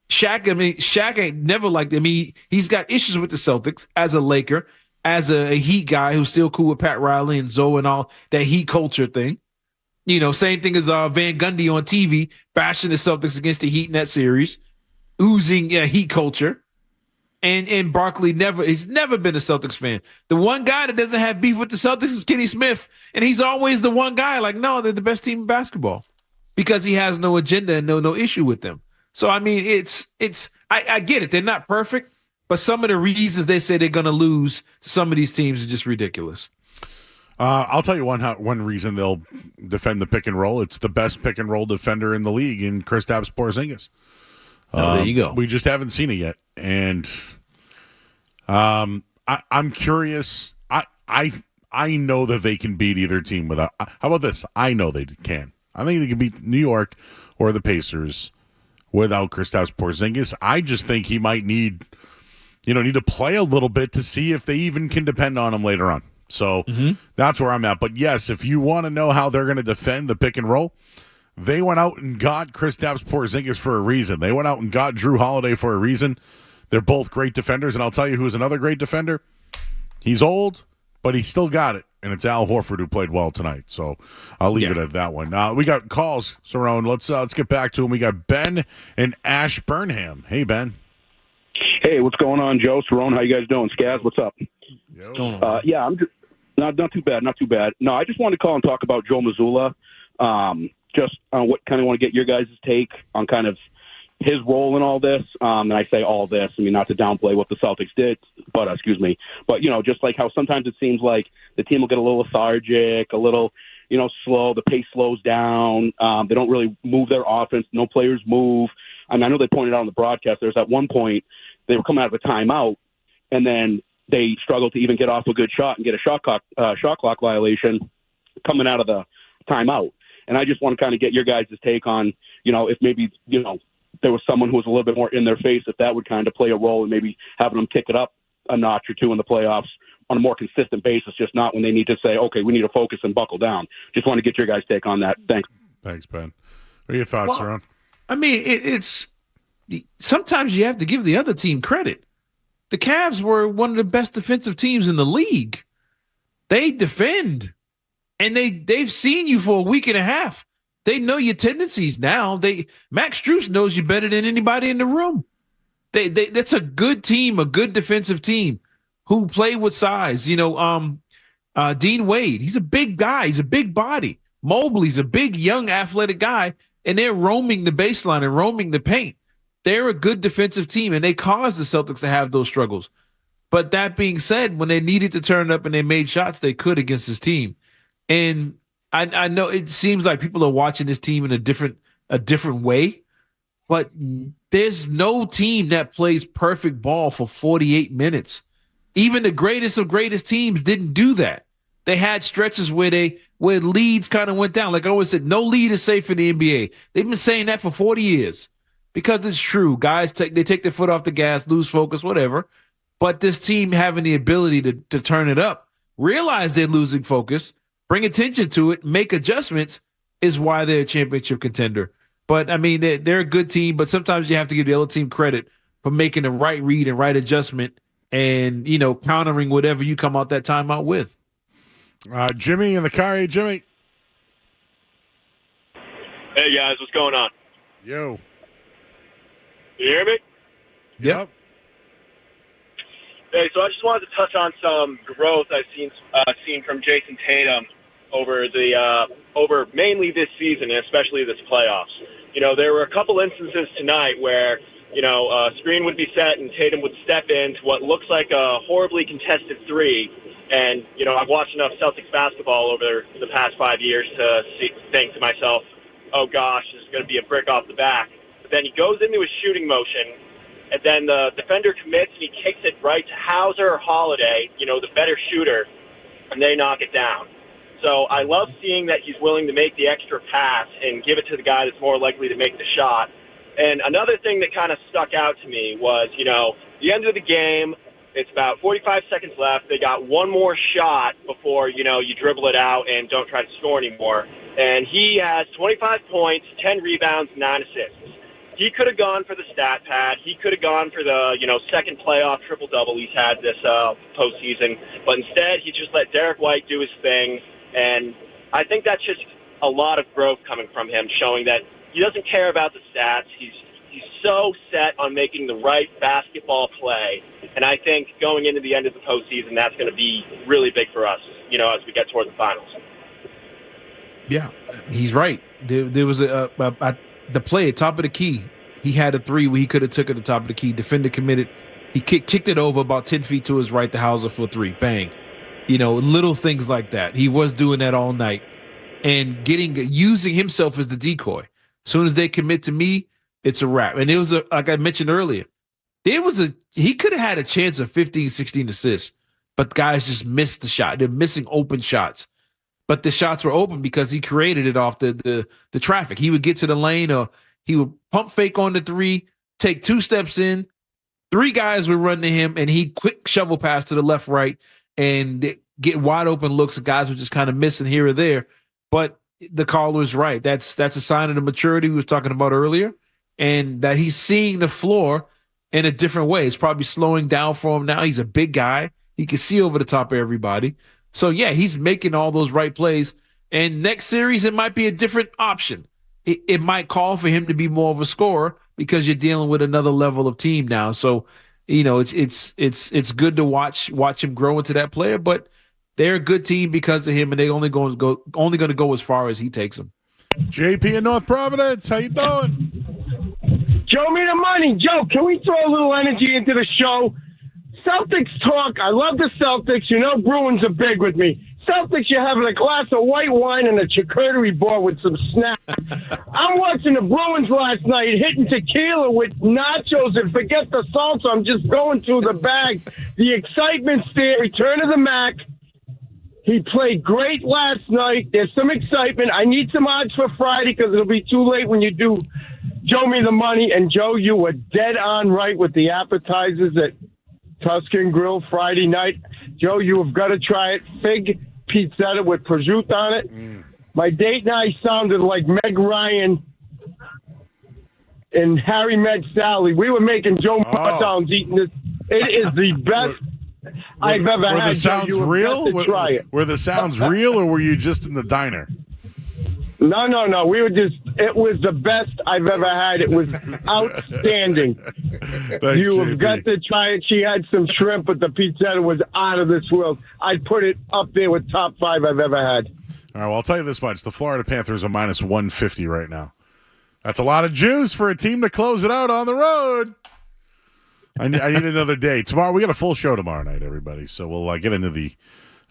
Shaq ain't never liked him. He's got issues with the Celtics as a Laker, as a Heat guy who's still cool with Pat Riley and Zoe and all that Heat culture thing. Same thing as Van Gundy on TV, bashing the Celtics against the Heat in that series, oozing Heat culture. And Barkley he's never been a Celtics fan. The one guy that doesn't have beef with the Celtics is Kenny Smith, and he's always the one guy like, no, they're the best team in basketball because he has no agenda and no issue with them. So, I mean, I get it. They're not perfect, but some of the reasons they say they're going to lose to some of these teams is just ridiculous. I'll tell you one reason they'll defend the pick and roll. It's the best pick and roll defender in the league in Kristaps Porzingis. There you go. We just haven't seen it yet. And I'm curious. I know that they can beat either team without. How about this? I know they can. I think they can beat New York or the Pacers without Kristaps Porzingis. I just think he might need to play a little bit to see if they even can depend on him later on. So that's where I'm at. But yes, if you want to know how they're going to defend the pick and roll, they went out and got Kristaps Porzingis for a reason. They went out and got Drew Holiday for a reason. They're both great defenders, and I'll tell you who's another great defender. He's old, but he still got it, and it's Al Horford who played well tonight. So I'll leave it at that one. We got calls, Cerrone. Let's get back to him. We got Ben and Ash Burnham. Hey, Ben. Hey, what's going on, Joe? Cerrone, how you guys doing? Skaz, what's up? Yeah, I'm just not too bad. No, I just wanted to call and talk about Joe Mazzulla. Just what kind of want to get your guys' take on kind of his role in all this, and I say all this, I mean, not to downplay what the Celtics did, but but, just like how sometimes it seems like the team will get a little lethargic, a little, slow, the pace slows down, they don't really move their offense, no players move. I mean, I know they pointed out on the broadcast, there's at one point they were coming out of a timeout, and then they struggled to even get off a good shot and get a shot clock violation coming out of the timeout. And I just want to kind of get your guys' take on, if maybe, there was someone who was a little bit more in their face, if that would kind of play a role in maybe having them kick it up a notch or two in the playoffs on a more consistent basis, just not when they need to say, okay, we need to focus and buckle down. Just want to get your guys' take on that. Thanks. Thanks, Ben. What are your thoughts, Ron? I mean, it's sometimes you have to give the other team credit. The Cavs were one of the best defensive teams in the league. They defend, and they've seen you for a week and a half. They know your tendencies now. Max Strus knows you better than anybody in the room. That's a good team, a good defensive team who play with size. Dean Wade, he's a big guy. He's a big body. Mobley's a big, young, athletic guy, and they're roaming the baseline and roaming the paint. They're a good defensive team, and they caused the Celtics to have those struggles. But that being said, when they needed to turn up and they made shots, they could against this team. And I know it seems like people are watching this team in a different way, but there's no team that plays perfect ball for 48 minutes. Even the greatest of greatest teams didn't do that. They had stretches where leads kind of went down. Like I always said, no lead is safe in the NBA. They've been saying that for 40 years because it's true. Guys, they take their foot off the gas, lose focus, whatever. But this team having the ability to turn it up, realize they're losing focus, bring attention to it, make adjustments is why they're a championship contender. But, I mean, they're a good team, but sometimes you have to give the other team credit for making the right read and right adjustment and, countering whatever you come out that timeout with. Jimmy in the car. Hey, Jimmy. Hey, guys. What's going on? Yo. Can you hear me? Yep. Hey, so I just wanted to touch on some growth I've seen from Jason Tatum over mainly this season, and especially this playoffs. There were a couple instances tonight where, a screen would be set and Tatum would step into what looks like a horribly contested three. And, I've watched enough Celtics basketball over the past 5 years to think to myself, oh gosh, this is going to be a brick off the back. But then he goes into his shooting motion, and then the defender commits and he kicks it right to Hauser or Holiday, the better shooter, and they knock it down. So I love seeing that he's willing to make the extra pass and give it to the guy that's more likely to make the shot. And another thing that kind of stuck out to me was, the end of the game, it's about 45 seconds left. They got one more shot before, you dribble it out and don't try to score anymore. And he has 25 points, 10 rebounds, 9 assists. He could have gone for the stat pad. He could have gone for the, second playoff triple-double he's had this postseason. But instead, he just let Derek White do his thing. And I think that's just a lot of growth coming from him, showing that he doesn't care about the stats. He's so set on making the right basketball play. And I think going into the end of the postseason, that's going to be really big for us, as we get toward the finals. Yeah, he's right. There was the play at top of the key. He had a three where he could have took it at the top of the key. Defender committed. He kicked it over about 10 feet to his right to Hauser for a three. Bang. Little things like that. He was doing that all night and using himself as the decoy. As soon as they commit to me, it's a wrap. And it was like I mentioned earlier, he could have had a chance of 15, 16 assists, but guys just missed the shot. They're missing open shots. But the shots were open because he created it off the traffic. He would get to the lane or he would pump fake on the three, take 2 steps in, 3 guys would run to him, and he quick shovel pass to the left, right, and get wide open looks. And guys were just kind of missing here or there. But the caller was right. That's a sign of the maturity we was talking about earlier, and that he's seeing the floor in a different way. It's probably slowing down for him now. He's a big guy. He can see over the top of everybody. So, yeah, he's making all those right plays. And next series, it might be a different option. It might call for him to be more of a scorer because you're dealing with another level of team now. So, it's good to watch him grow into that player. But they're a good team because of him, and they're only going to go as far as he takes them. JP in North Providence, how you doing? Joe me the money. Joe, can we throw a little energy into the show? Celtics talk. I love the Celtics. You know Bruins are big with me. Celtics, you're having a glass of white wine and a charcuterie board with some snacks. I'm watching the Bruins last night hitting tequila with nachos and forget the salsa. I'm just going through the bag. The excitement's there. Return of the Mac. He played great last night. There's some excitement. I need some odds for Friday because it'll be too late when you do Joe me the money. And, Joe, you were dead on right with the appetizers at Tuscan Grill Friday night. Joe, you have got to try it. Fig pizza with prosciutto on it. My date and I sounded like Meg Ryan and Harry Met Sally. We were making Joe Martowns eating this. It is the best I've ever had. Were the sounds real? Try it. Were the sounds real, or were you just in the diner? No. We were just, it was the best I've ever had. It was outstanding. You have got to try it. She had some shrimp, but the pizza was out of this world. I'd put it up there with top 5 I've ever had. All right, well, I'll tell you this much. The Florida Panthers are minus 150 right now. That's a lot of juice for a team to close it out on the road. I need another day. Tomorrow, we got a full show tomorrow night, everybody. So we'll get into the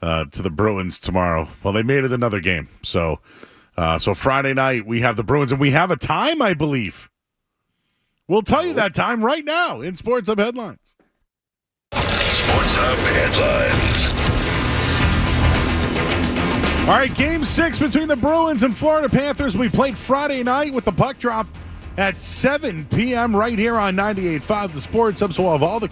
to the Bruins tomorrow. Well, they made it another game. So Friday night, we have the Bruins, and we have a time, I believe. We'll tell you that time right now in Sports Hub Headlines. Sports Hub Headlines. All right, Game 6 between the Bruins and Florida Panthers. We played Friday night with the puck drop at 7 p.m. right here on 98.5 The Sports Hub. So we'll have all the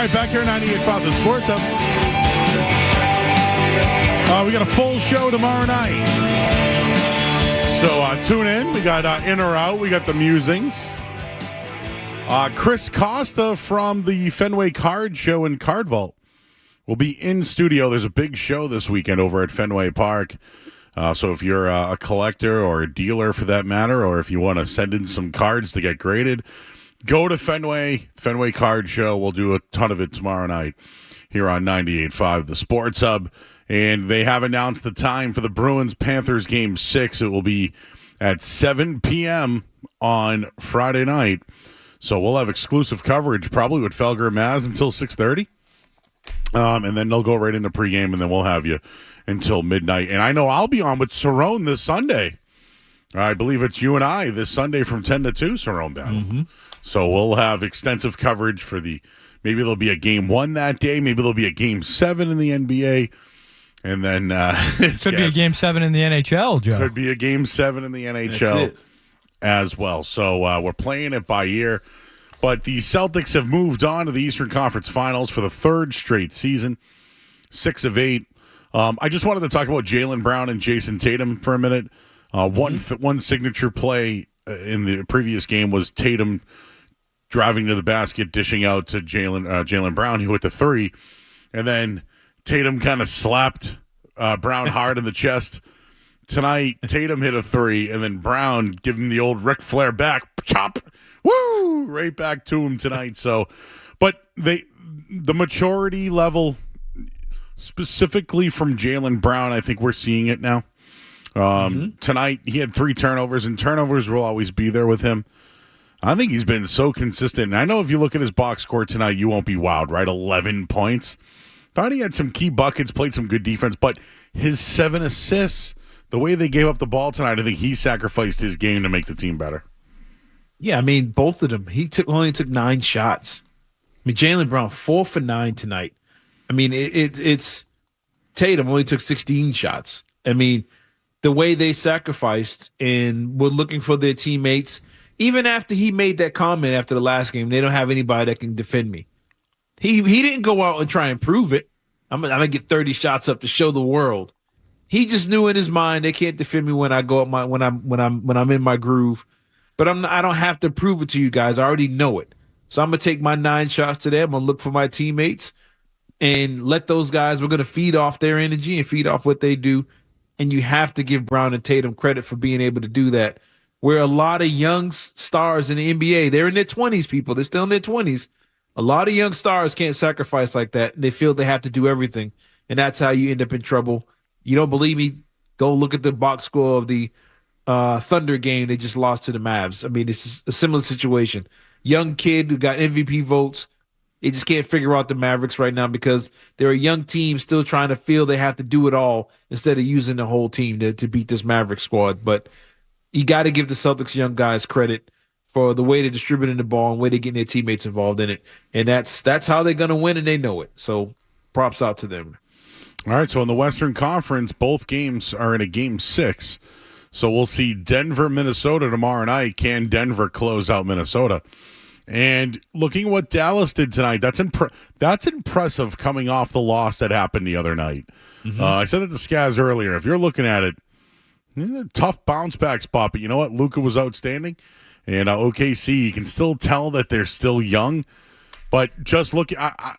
right, back here 98.5 The Sports Hub. We got a full show tomorrow night. So tune in. We got In or Out. We got the musings. Chris Costa from the Fenway Card Show and Card Vault will be in studio. There's a big show this weekend over at Fenway Park. So if you're a collector or a dealer for that matter, or if you want to send in some cards to get graded, go to Fenway Card Show. We'll do a ton of it tomorrow night here on 98.5 The Sports Hub. And they have announced the time for the Bruins-Panthers Game 6. It will be at 7 p.m. on Friday night. So we'll have exclusive coverage probably with Felger and Maz until 6:30. And then they'll go right into pregame, and then we'll have you until midnight. And I know I'll be on with Cerrone this Sunday. I believe it's you and I this Sunday from 10 to 2, Cerrone Battle. Mm-hmm. So we'll have extensive coverage for maybe there'll be a Game 1 that day. Maybe there'll be a Game 7 in the NBA. And then it could be a Game 7 in the NHL, Joe. Could be a Game 7 in the NHL as well. So we're playing it by ear. But the Celtics have moved on to the Eastern Conference Finals for the third straight season, 6 of 8. I just wanted to talk about Jaylen Brown and Jason Tatum for a minute. One signature play in the previous game was Tatum driving to the basket, dishing out to Jaylen Brown. He went to 3, and then Tatum kind of slapped Brown hard in the chest. Tonight, Tatum hit a 3, and then Brown gave him the old Ric Flair back chop. Woo! Right back to him tonight. So, but the maturity level, specifically from Jaylen Brown, I think we're seeing it now. Tonight, he had 3 turnovers, and turnovers will always be there with him. I think he's been so consistent. And I know if you look at his box score tonight, you won't be wowed, right? 11 points. Thought he had some key buckets, played some good defense, but his 7 assists, the way they gave up the ball tonight, I think he sacrificed his game to make the team better. Yeah, I mean, both of them. He only took 9 shots. I mean, Jaylen Brown, 4 for 9 tonight. I mean, it's Tatum only took 16 shots. I mean, the way they sacrificed and were looking for their teammates, even after he made that comment after the last game, they don't have anybody that can defend me. He didn't go out and try and prove it. I'm gonna get 30 shots up to show the world. He just knew in his mind they can't defend me when I go up when I'm in my groove. But I don't have to prove it to you guys. I already know it. So I'm gonna take my 9 shots today. I'm gonna look for my teammates and let those guys. We're gonna feed off their energy and feed off what they do. And you have to give Brown and Tatum credit for being able to do that. Where a lot of young stars in the NBA, they're in their 20s. People, they're still in their 20s. A lot of young stars can't sacrifice like that. They feel they have to do everything, and that's how you end up in trouble. You don't believe me? Go look at the box score of the Thunder game they just lost to the Mavs. I mean, it's a similar situation. Young kid who got MVP votes. They just can't figure out the Mavericks right now because they're a young team still trying to feel they have to do it all instead of using the whole team to beat this Maverick squad. But you got to give the Celtics young guys credit for the way they're distributing the ball and the way they're getting their teammates involved in it. And that's how they're going to win, and they know it. So props out to them. All right, so in the Western Conference, both games are in a Game 6. So we'll see Denver, Minnesota tomorrow night. Can Denver close out Minnesota? And looking at what Dallas did tonight, that's impressive coming off the loss that happened the other night. Mm-hmm. I said that to Skaz earlier. If you're looking at it, it's a tough bounce back spot, but you know what? Luka was outstanding. And OKC, you can still tell that they're still young, but just look.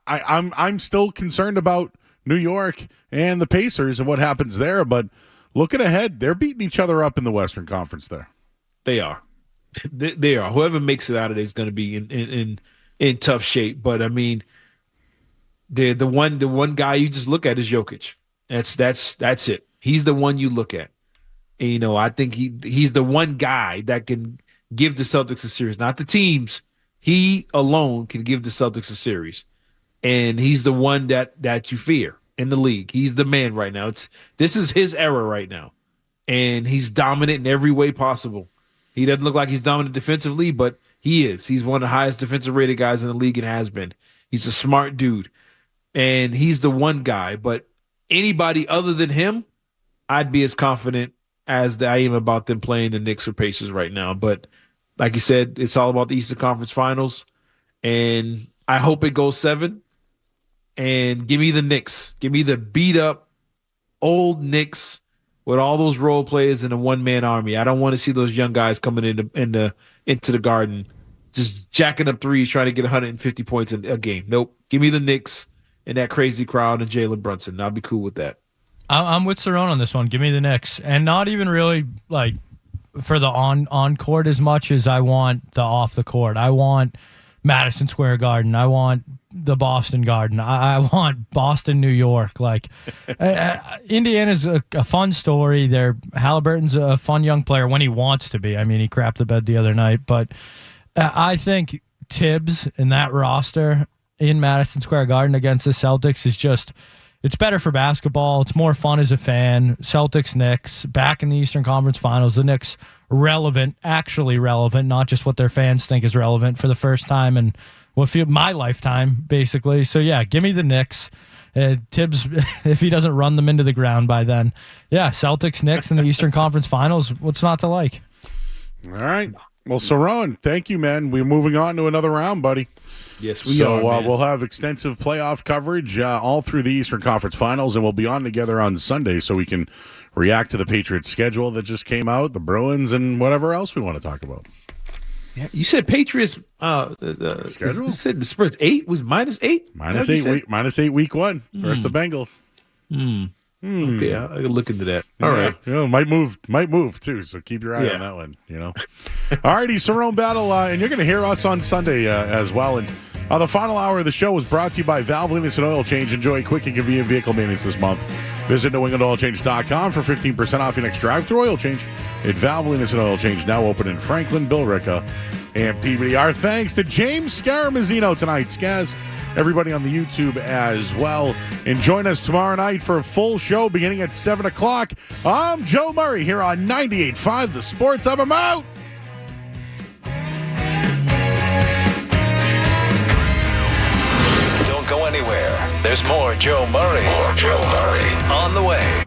I'm still concerned about New York and the Pacers and what happens there. But looking ahead, they're beating each other up in the Western Conference. There, they are. They are. Whoever makes it out of it is going to be in tough shape. But I mean, the one guy you just look at is Jokic. That's it. He's the one you look at. And, you know, I think he's the one guy that can give the Celtics a series, not the teams. He alone can give the Celtics a series, and he's the one that you fear in the league. He's the man right now. This is his era right now, and he's dominant in every way possible. He doesn't look like he's dominant defensively, but he is. He's one of the highest defensive rated guys in the league and has been. He's a smart dude, and he's the one guy. But anybody other than him, I'd be as confident as I am about them playing the Knicks or Pacers right now. But like you said, it's all about the Eastern Conference Finals, and I hope it goes 7. and give me the Knicks. Give me the beat up old Knicks with all those role players in a one-man army. I don't want to see those young guys coming into the Garden just jacking up threes trying to get 150 points a game. Nope. Give me the Knicks and that crazy crowd and Jalen Brunson. I'll be cool with that. I'm with Cerrone on this one. Give me the Knicks. And not even really like for the on court as much as I want the off the court. I want Madison Square Garden. I want the Boston Garden. I want Boston, New York. Like Indiana's a fun story. Halliburton's a fun young player when he wants to be. I mean, he crapped the bed the other night, but I think Tibbs and that roster in Madison Square Garden against the Celtics is just, it's better for basketball. It's more fun as a fan. Celtics, Knicks, back in the Eastern Conference Finals. The Knicks relevant, actually relevant, not just what their fans think is relevant for the first time in my lifetime, basically. So, yeah, give me the Knicks. Tibbs, if he doesn't run them into the ground by then. Yeah, Celtics, Knicks in the Eastern Conference Finals. What's not to like? All right. Well, Cerrone, thank you, man. We're moving on to another round, buddy. Yes, we are. So we'll have extensive playoff coverage all through the Eastern Conference Finals, and we'll be on together on Sunday so we can react to the Patriots schedule that just came out, the Bruins, and whatever else we want to talk about. Yeah, you said Patriots schedule? You said the spread 8 was -8? -8 week 1 versus the Bengals. Okay, I can look into that. All right. Might move too, so keep your eye on that one, All righty, Cerrone Battle, and you're going to hear us on Sunday as well. And the final hour of the show was brought to you by Valvoline and Oil Change. Enjoy quick and convenient vehicle maintenance this month. Visit NewEnglandOilChange.com for 15% off your next drive-through oil change at Valvoline and Oil Change, now open in Franklin, Billerica, and Peabody. Our thanks to James Scaramazino tonight. Skaz, everybody on the YouTube as well. And join us tomorrow night for a full show beginning at 7 o'clock. I'm Joe Murray here on 98.5 The Sports Hub. I'm out. Don't go anywhere. There's more Joe Murray. On the way.